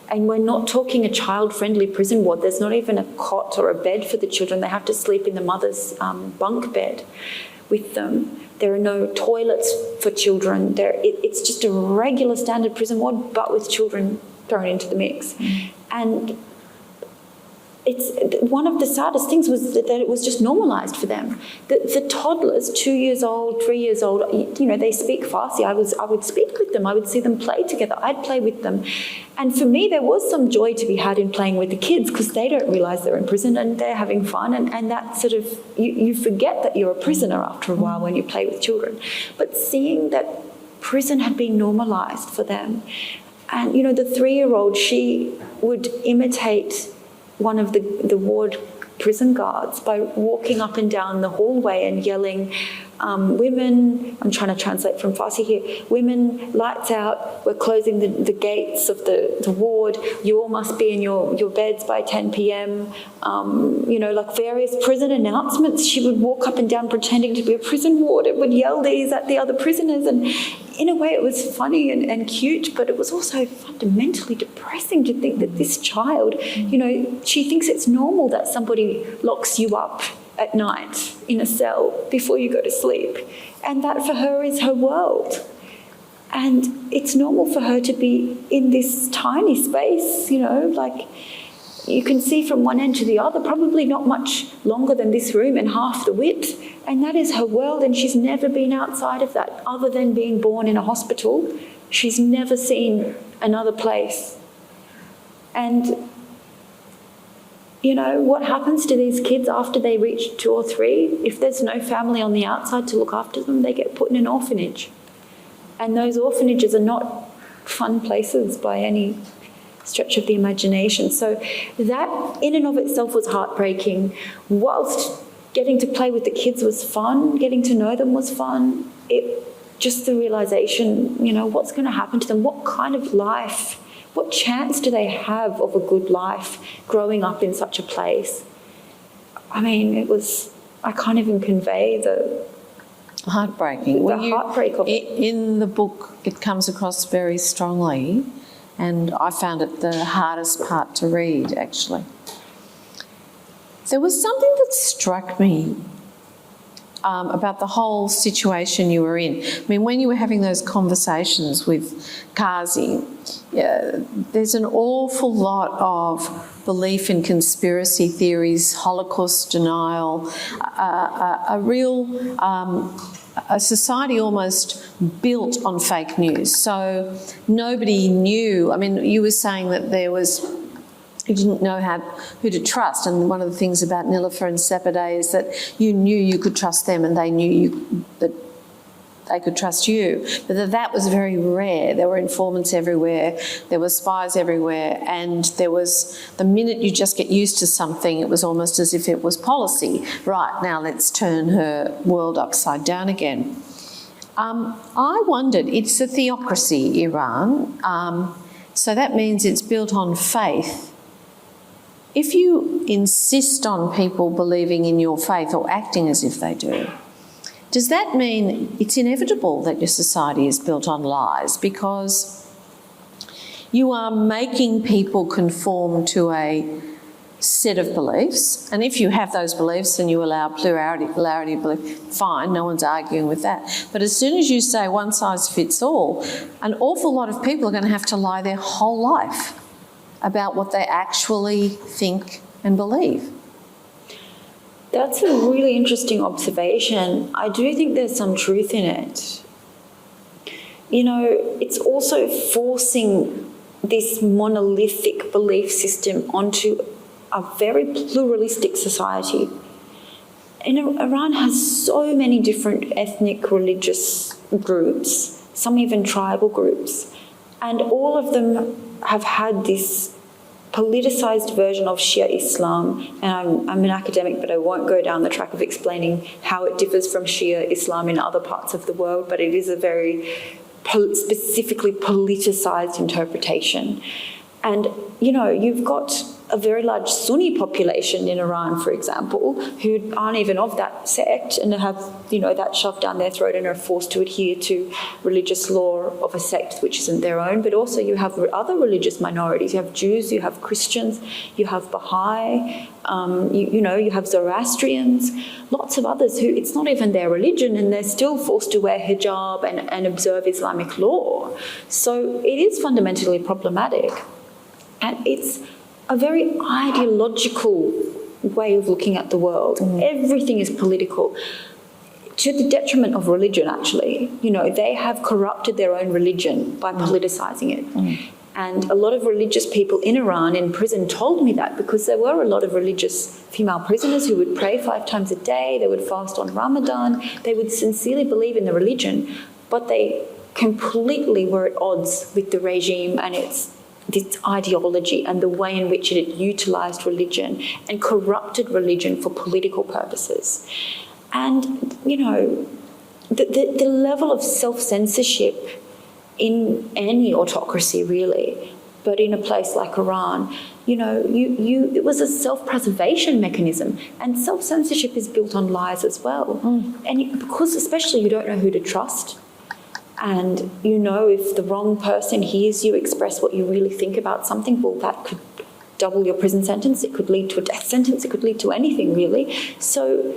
And we're not talking a child-friendly prison ward. There's not even a cot or a bed for the children. They have to sleep in the mother's bunk bed with them. There are no toilets for children. It's just a regular standard prison ward, but with children thrown into the mix. And it's one of the saddest things was that it was just normalised for them. The toddlers, 2 years old, 3 years old, they speak Farsi. I would speak with them. I would see them play together. I'd play with them. And for me, there was some joy to be had in playing with the kids, because they don't realise they're in prison and they're having fun. And that sort of, you forget that you're a prisoner after a while when you play with children. But seeing that prison had been normalised for them, And, you know, the 3-year-old, she would imitate one of the ward prison guards by walking up and down the hallway and yelling, women, I'm trying to translate from Farsi here, women, lights out, we're closing the gates of the ward, you all must be in your beds by 10 p.m. You know, like various prison announcements. She would walk up and down pretending to be a prison warden, would yell these at the other prisoners, and in a way it was funny and cute, but it was also fundamentally depressing to think that this child, you know, she thinks it's normal that somebody locks you up at night in a cell before you go to sleep. And that for her is her world. And it's normal for her to be in this tiny space, you know, like you can see from one end to the other, probably not much longer than this room and half the width. And that is her world, and she's never been outside of that other than being born in a hospital. She's never seen another place. And you know, what happens to these kids after they reach 2 or 3? If there's no family on the outside to look after them, they get put in an orphanage. And those orphanages are not fun places by any stretch of the imagination. So that in and of itself was heartbreaking. Whilst getting to play with the kids was fun, getting to know them was fun, just the realisation, you know, what's going to happen to them, what kind of life, what chance do they have of a good life growing up in such a place? I mean, I can't even convey the heartbreaking. Heartbreak of it. In the book, it comes across very strongly, and I found it the hardest part to read, actually. There was something that struck me about the whole situation you were in. I mean, when you were having those conversations with Kazi, there's an awful lot of belief in conspiracy theories, Holocaust denial, a society almost built on fake news. So nobody knew. I mean, you were saying that you didn't know who to trust, and one of the things about Nilofer and Sepide is that you knew you could trust them and they knew that they could trust you. But that was very rare. There were informants everywhere, there were spies everywhere, and there was, the minute you just get used to something, it was almost as if it was policy. Right, now let's turn her world upside down again. I wondered, it's a theocracy, Iran, so that means it's built on faith. If you insist on people believing in your faith or acting as if they do, does that mean it's inevitable that your society is built on lies, because you are making people conform to a set of beliefs, and if you have those beliefs and you allow plurality of belief, fine, no one's arguing with that. But as soon as you say one size fits all, an awful lot of people are going to have to lie their whole life about what they actually think and believe. That's a really interesting observation. I do think there's some truth in it. You know, it's also forcing this monolithic belief system onto a very pluralistic society. And Iran has so many different ethnic, religious groups, some even tribal groups, and all of them have had this politicised version of Shia Islam, and I'm an academic, but I won't go down the track of explaining how it differs from Shia Islam in other parts of the world, but it is a very specifically politicised interpretation. And, you know, you've got a very large Sunni population in Iran, for example, who aren't even of that sect and have, you know, that shoved down their throat and are forced to adhere to religious law of a sect which isn't their own. But also you have other religious minorities. You have Jews, you have Christians, you have Baha'i, you have Zoroastrians, lots of others who it's not even their religion and they're still forced to wear hijab and observe Islamic law. So it is fundamentally problematic. And it's a very ideological way of looking at the world. Everything is political, to the detriment of religion, actually. You know, they have corrupted their own religion by politicising it. And a lot of religious people in Iran, in prison, told me that, because there were a lot of religious female prisoners who would pray 5 times a day, they would fast on Ramadan, they would sincerely believe in the religion, but they completely were at odds with the regime and its ideology and the way in which it had utilised religion and corrupted religion for political purposes. And, you know, the level of self-censorship in any autocracy, really, but in a place like Iran, you know, it was a self-preservation mechanism, and self-censorship is built on lies as well. And because especially you don't know who to trust, and you know if the wrong person hears you express what you really think about something, well, that could double your prison sentence, it could lead to a death sentence, it could lead to anything, really. So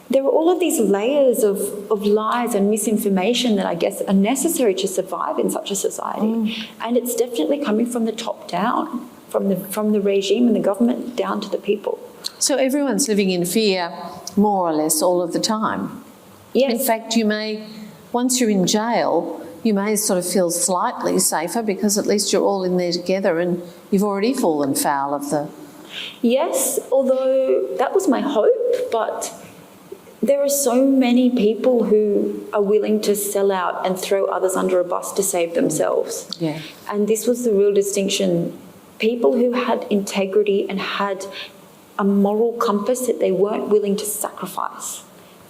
there are all of these layers of lies and misinformation that I guess are necessary to survive in such a society. And it's definitely coming from the top down, from the regime and the government down to the people. So everyone's living in fear more or less all of the time. Yes. In fact, you may, once you're in jail, you may sort of feel slightly safer because at least you're all in there together and you've already fallen foul of the... Yes, although that was my hope, but there are so many people who are willing to sell out and throw others under a bus to save themselves. Yeah. And this was the real distinction. People who had integrity and had a moral compass that they weren't willing to sacrifice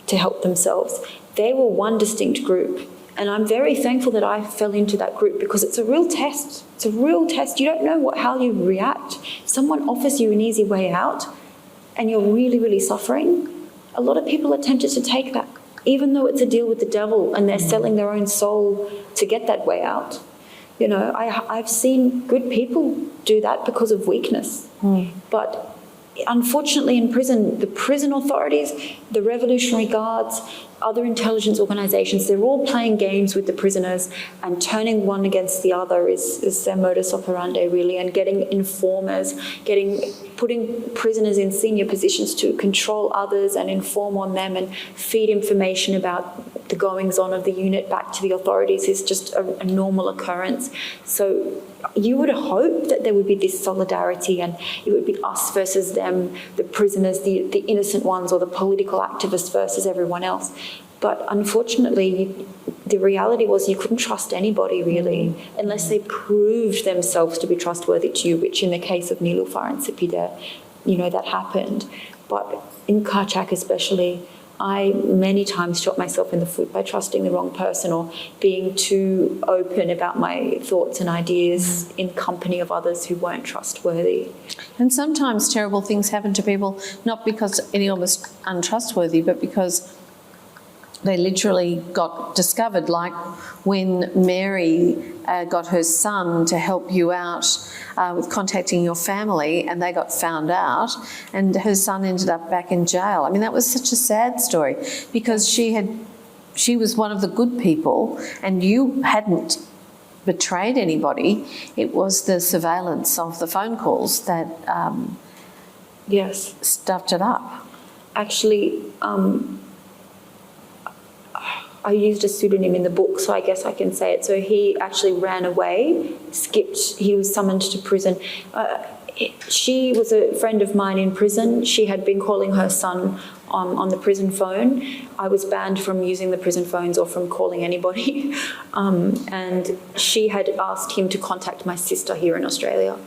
to help themselves, they were one distinct group. And I'm very thankful that I fell into that group because it's a real test. It's a real test. You don't know how you react. If someone offers you an easy way out and you're really, really suffering, a lot of people are tempted to take that, even though it's a deal with the devil and they're selling their own soul to get that way out. You know, I've seen good people do that because of weakness. But unfortunately in prison, the prison authorities, the Revolutionary Guards, other intelligence organisations, they're all playing games with the prisoners, and turning one against the other is their modus operandi, really, and getting informers, putting prisoners in senior positions to control others and inform on them and feed information about the goings-on of the unit back to the authorities is just a normal occurrence. So you would hope that there would be this solidarity and it would be us versus them, the prisoners, the innocent ones, or the political activists versus everyone else. But unfortunately, the reality was you couldn't trust anybody, really, unless they proved themselves to be trustworthy to you, which in the case of Niloufar and Sipida, you know, that happened. But in Karchak especially, I many times shot myself in the foot by trusting the wrong person or being too open about my thoughts and ideas in company of others who weren't trustworthy. And sometimes terrible things happen to people, not because anyone was untrustworthy, but because they literally got discovered, like when Mary got her son to help you out with contacting your family, and they got found out, and her son ended up back in jail. I mean, that was such a sad story because she was one of the good people, and you hadn't betrayed anybody. It was the surveillance of the phone calls that Yes, stuffed it up. actually, I used a pseudonym in the book, so I guess I can say it. So he actually ran away, he was summoned to prison. She was a friend of mine in prison. She had been calling her son on the prison phone. I was banned from using the prison phones or from calling anybody. And she had asked him to contact my sister here in Australia.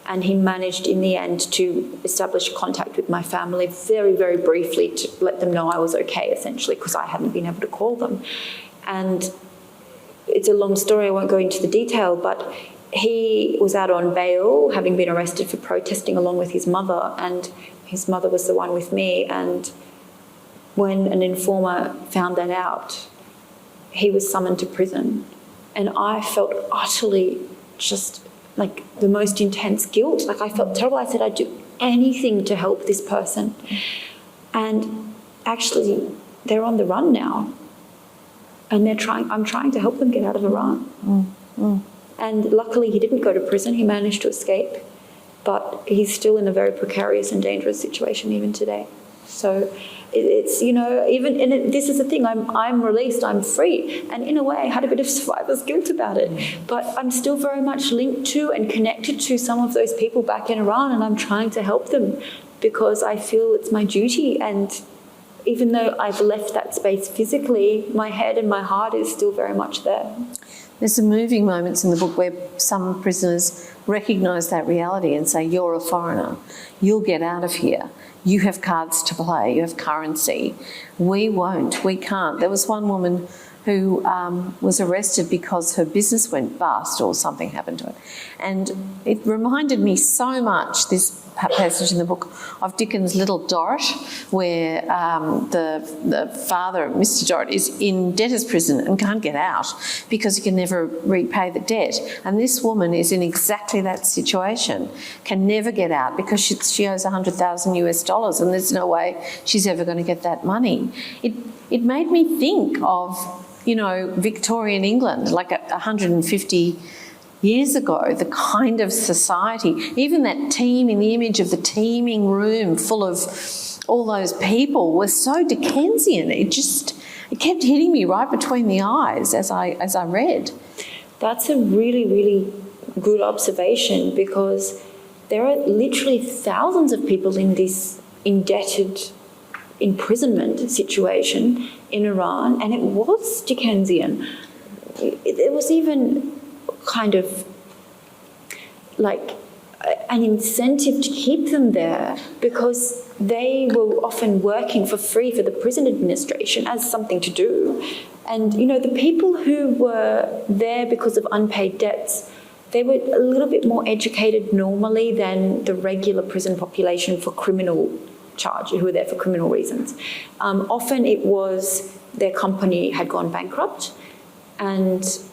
And he managed in the end to establish contact with my family very, very briefly to let them know I was okay, essentially, because I hadn't been able to call them. And it's a long story, I won't go into the detail, but he was out on bail, having been arrested for protesting along with his mother, and his mother was the one with me. And when an informer found that out, he was summoned to prison. And I felt utterly just like the most intense guilt. Like I felt terrible. I said I'd do anything to help this person. And actually they're on the run now. And I'm trying to help them get out of Iran. And luckily he didn't go to prison. He managed to escape. But he's still in a very precarious and dangerous situation even today. So it's, you know, this is the thing, I'm released, I'm free. And in a way I had a bit of survivor's guilt about it. But I'm still very much linked to and connected to some of those people back in Iran, and I'm trying to help them because I feel it's my duty. And even though I've left that space physically, my head and my heart is still very much there. There's some moving moments in the book where some prisoners recognise that reality and say, you're a foreigner, you'll get out of here, you have cards to play, you have currency. We won't, we can't. There was one woman who was arrested because her business went bust or something happened to it. And it reminded me so much, this passage in the book, of Dickens' Little Dorrit, where the father, Mr. Dorrit, is in debtor's prison and can't get out because he can never repay the debt. And this woman is in exactly that situation, can never get out because she owes $100,000 and there's no way she's ever going to get that money. It made me think of, you know, Victorian England, like 150 years ago, the kind of society, even that teeming, the image of the teeming room full of all those people was so Dickensian. It kept hitting me right between the eyes as I read. That's a really, really good observation, because there are literally thousands of people in this indebted imprisonment situation in Iran, and it was Dickensian. It was even kind of like an incentive to keep them there, because they were often working for free for the prison administration as something to do. And, you know, the people who were there because of unpaid debts, they were a little bit more educated normally than the regular prison population for criminal charge, who were there for criminal reasons. Often it was their company had gone bankrupt,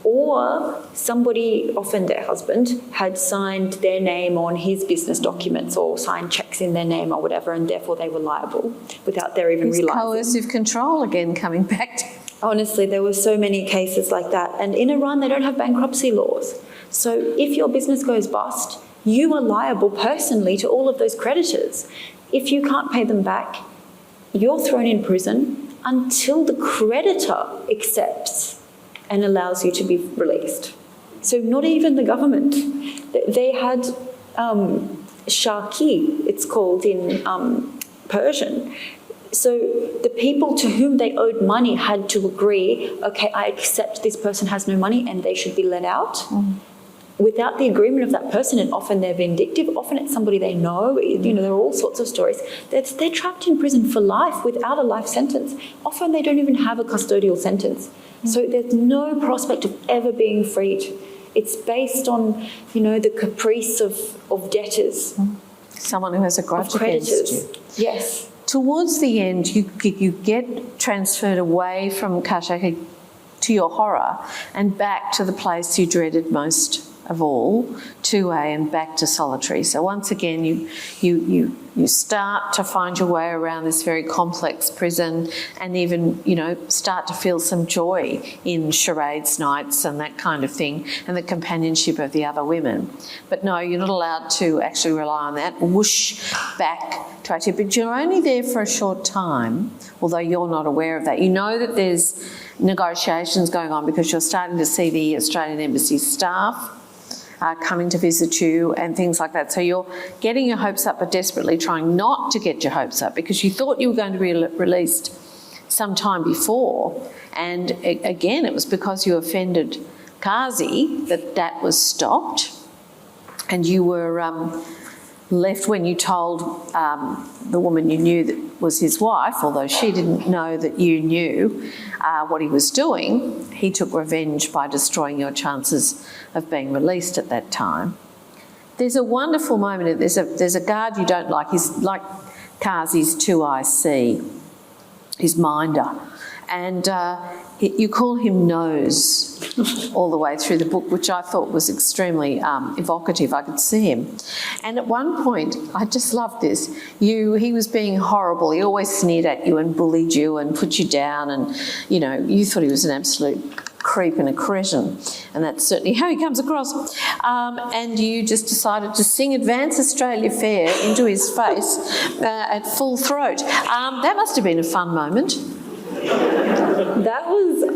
or somebody, often their husband, had signed their name on his business documents or signed checks in their name or whatever, and therefore they were liable without their even realising. Coercive control again coming back to... Honestly, there were so many cases like that. And in Iran, they don't have bankruptcy laws. So if your business goes bust, you are liable personally to all of those creditors. If you can't pay them back, you're thrown in prison until the creditor accepts and allows you to be released. So not even the government. They had Sharki, it's called in Persian. So the people to whom they owed money had to agree, okay, I accept this person has no money and they should be let out. Mm. Without the agreement of that person, and often they're vindictive, often it's somebody they know, you know, there are all sorts of stories. They're trapped in prison for life without a life sentence. Often they don't even have a custodial sentence. So there's no prospect of ever being freed. It's based on, you know, the caprice of debtors. Someone who has a grudge against you. Yes. Towards the end, you get transferred away from Khashoggi, to your horror, and back to the place you dreaded most of all, 2A, and back to solitary. So once again, you start to find your way around this very complex prison, and even, you know, start to feel some joy in charades nights and that kind of thing, and the companionship of the other women. But no, you're not allowed to actually rely on that. Whoosh, back to IT. But you're only there for a short time, although you're not aware of that. You know that there's negotiations going on because you're starting to see the Australian Embassy staff coming to visit you and things like that. So you're getting your hopes up but desperately trying not to get your hopes up, because you thought you were going to be released some time before. And again, it was because you offended Kazi that was stopped, and you were left when you told the woman you knew that was his wife, although she didn't know that you knew what he was doing. He took revenge by destroying your chances of being released at that time. There's a wonderful moment. There's a guard you don't like. He's like Kazi's 2IC, his minder. And you call him Nose all the way through the book, which I thought was extremely evocative. I could see him. And at one point, I just loved this, he was being horrible. He always sneered at you and bullied you and put you down, and, you know, you thought he was an absolute creep and a cretin, and that's certainly how he comes across. And you just decided to sing Advance Australia Fair into his face at full throat. That must have been a fun moment.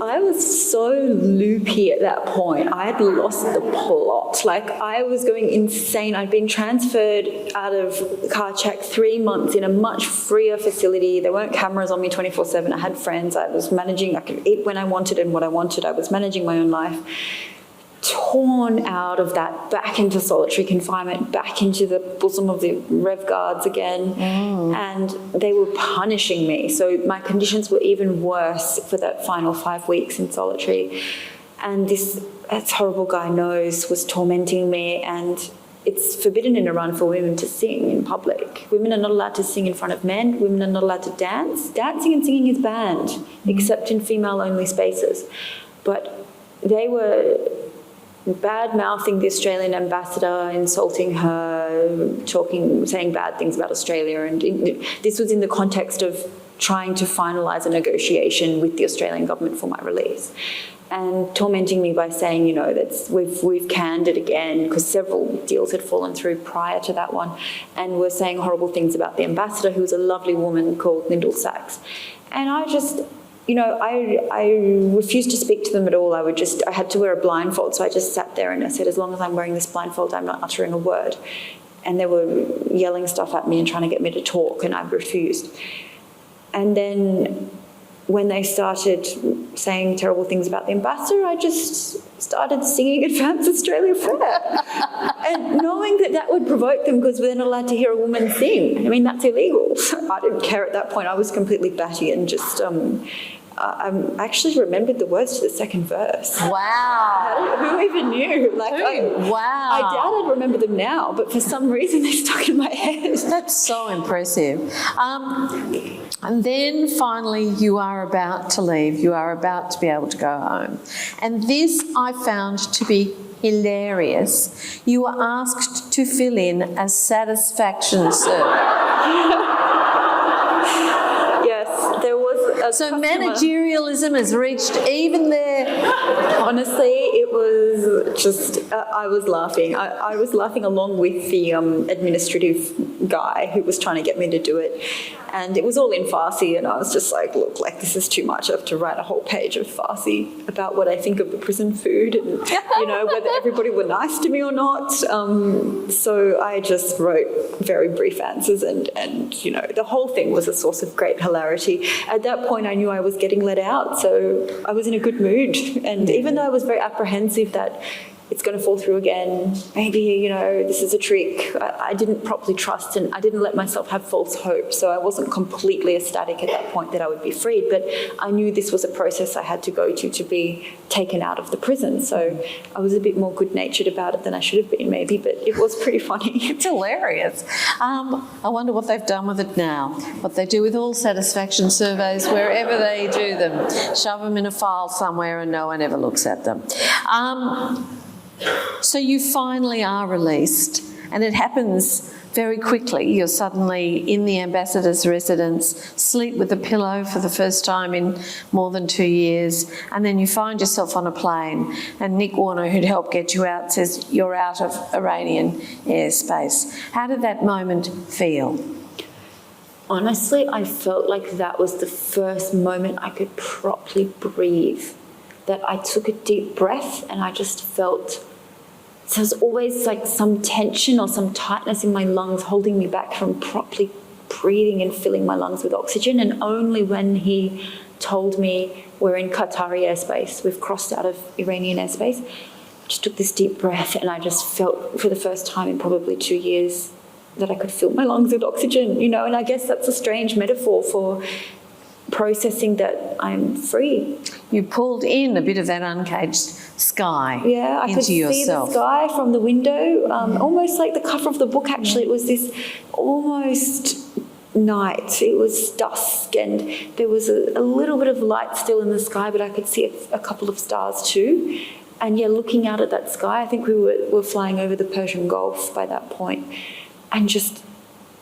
I was so loopy at that point. I had lost the plot. Like, I was going insane. I'd been transferred out of Karchak 3 months in a much freer facility. There weren't cameras on me 24/7. I had friends. I was managing. I could eat when I wanted and what I wanted. I was managing my own life. Torn out of that, back into solitary confinement, back into the bosom of the Rev Guards again, and they were punishing me. So my conditions were even worse for that final 5 weeks in solitary. And this horrible guy, Nose, was tormenting me, and it's forbidden in Iran for women to sing in public. Women are not allowed to sing in front of men. Women are not allowed to dance. Dancing and singing is banned, except in female-only spaces. But they were bad-mouthing the Australian ambassador, insulting her, saying bad things about Australia. And this was in the context of trying to finalise a negotiation with the Australian government for my release. And tormenting me by saying, you know, that we've canned it again, because several deals had fallen through prior to that one, and were saying horrible things about the ambassador, who was a lovely woman called Lyndall Sachs. And I just... You know, I refused to speak to them at all. I had to wear a blindfold, so I just sat there and I said, as long as I'm wearing this blindfold, I'm not uttering a word. And they were yelling stuff at me and trying to get me to talk, and I refused. And then when they started saying terrible things about the ambassador, I just started singing Advance Australia Fair. And knowing that that would provoke them, because we're not allowed to hear a woman sing. I mean, that's illegal. I didn't care at that point. I was completely batty and just... I actually remembered the words to the second verse. Wow. Who even knew? Wow. I doubt I'd remember them now, but for some reason they stuck in my head. That's so impressive. And then finally you are about to leave. You are about to be able to go home. And this I found to be hilarious. You were asked to fill in a satisfaction survey. There was a so customer. Managerialism has reached even there. Honestly, it was just, I was laughing. I was laughing along with the administrative guy who was trying to get me to do it. And it was all in Farsi, and I was just like, look, like, this is too much. I have to write a whole page of Farsi about what I think of the prison food and, you know, whether everybody were nice to me or not. So I just wrote very brief answers, and, you know, the whole thing was a source of great hilarity. At that point, I knew I was getting let out, so I was in a good mood. And even though I was very apprehensive that it's going to fall through again, maybe, you know, this is a trick, I didn't properly trust, and I didn't let myself have false hope. So I wasn't completely ecstatic at that point that I would be freed, but I knew this was a process I had to go to be taken out of the prison. So I was a bit more good-natured about it than I should have been, maybe, but it was pretty funny. It's hilarious. I wonder what they've done with it now, what they do with all satisfaction surveys wherever they do them. Shove them in a file somewhere and no one ever looks at them. So you finally are released, and it happens very quickly. You're suddenly in the ambassador's residence, sleep with a pillow for the first time in more than 2 years, and then you find yourself on a plane, and Nick Warner, who'd helped get you out, says you're out of Iranian airspace. How did that moment feel? Honestly, I felt like that was the first moment I could properly breathe, that I took a deep breath and I just felt... So there's always like some tension or some tightness in my lungs holding me back from properly breathing and filling my lungs with oxygen. And only when he told me we're in Qatari airspace, we've crossed out of Iranian airspace, I just took this deep breath and I just felt for the first time in probably 2 years that I could fill my lungs with oxygen, you know, and I guess that's a strange metaphor for processing that I'm free. You pulled in a bit of that uncaged sky into yourself. I could see the sky from the window, almost like the cover of the book, actually. It was this almost night. It was dusk, and there was a little bit of light still in the sky, but I could see a couple of stars too. And yeah, looking out at that sky, I think we were flying over the Persian Gulf by that point, and just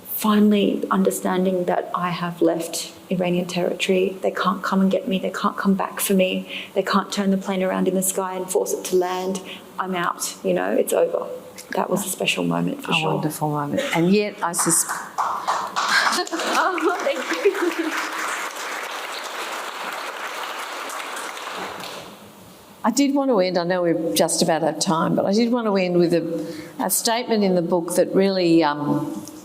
finally understanding that I have left Iranian territory. They can't come and get me. They can't come back for me. They can't turn the plane around in the sky and force it to land. I'm out, you know, it's over. That was a special moment for sure. A wonderful moment. And yet I suspect... Oh, thank you. I did want to end, I know we're just about out of time, but I did want to end with a statement in the book that really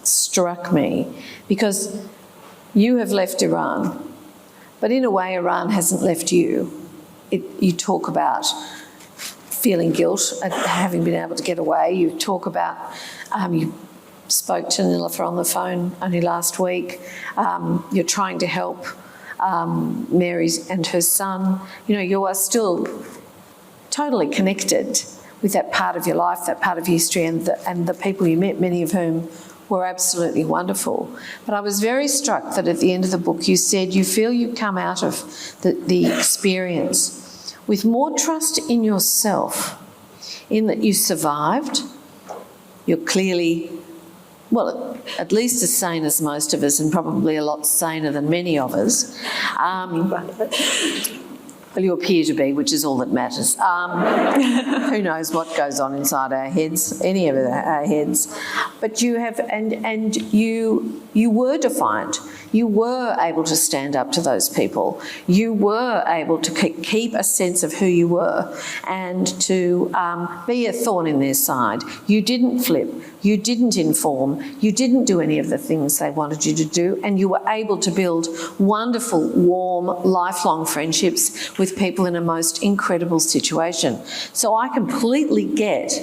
struck me, because you have left Iran, but in a way Iran hasn't left you. You talk about feeling guilt at having been able to get away. You talk about, you spoke to Nilofer on the phone only last week. You're trying to help Mary and her son. You know, you are still totally connected with that part of your life, that part of history, and the people you met, many of whom were absolutely wonderful. But I was very struck that at the end of the book you said you feel you come out of the experience with more trust in yourself, in that you survived. You're clearly, well, at least as sane as most of us, and probably a lot saner than many of us. Well, you appear to be, which is all that matters. Who knows what goes on inside our heads, any of our heads. But you have, and you were defiant. You were able to stand up to those people. You were able to keep a sense of who you were and to be a thorn in their side. You didn't flip. You didn't inform. You didn't do any of the things they wanted you to do, and you were able to build wonderful, warm, lifelong friendships with people in a most incredible situation. So I completely get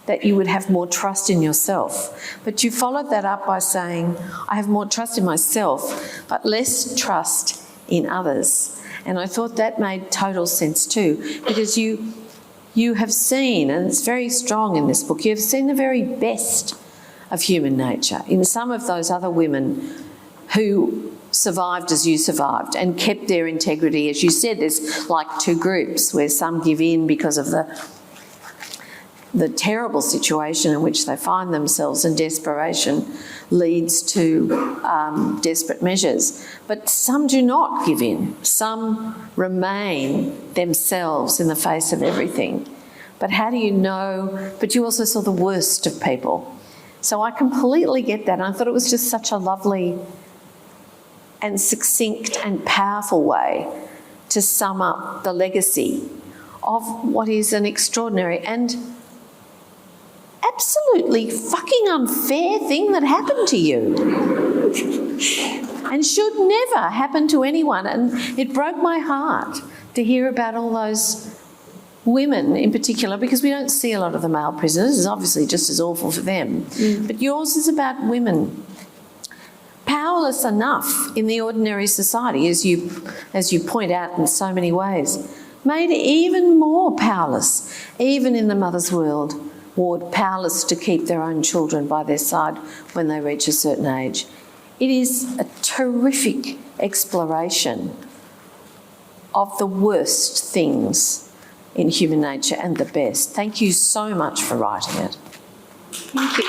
that you would have more trust in yourself. But you followed that up by saying, I have more trust in myself, but less trust in others. And I thought that made total sense too, because you have seen, and it's very strong in this book, you have seen the very best of human nature in some of those other women who survived as you survived and kept their integrity. As you said, there's like two groups where some give in because of the terrible situation in which they find themselves, and desperation leads to desperate measures. But some do not give in. Some remain themselves in the face of everything. But how do you know? But you also saw the worst of people. So I completely get that. And I thought it was just such a lovely and succinct and powerful way to sum up the legacy of what is an extraordinary and absolutely fucking unfair thing that happened to you and should never happen to anyone. And it broke my heart to hear about all those women in particular, because we don't see a lot of the male prisoners. It's obviously just as awful for them. But yours is about women powerless enough in the ordinary society, as you point out in so many ways, made even more powerless, even in the mother's ward, powerless to keep their own children by their side when they reach a certain age. It is a terrific exploration of the worst things in human nature and the best. Thank you so much for writing it. Thank you.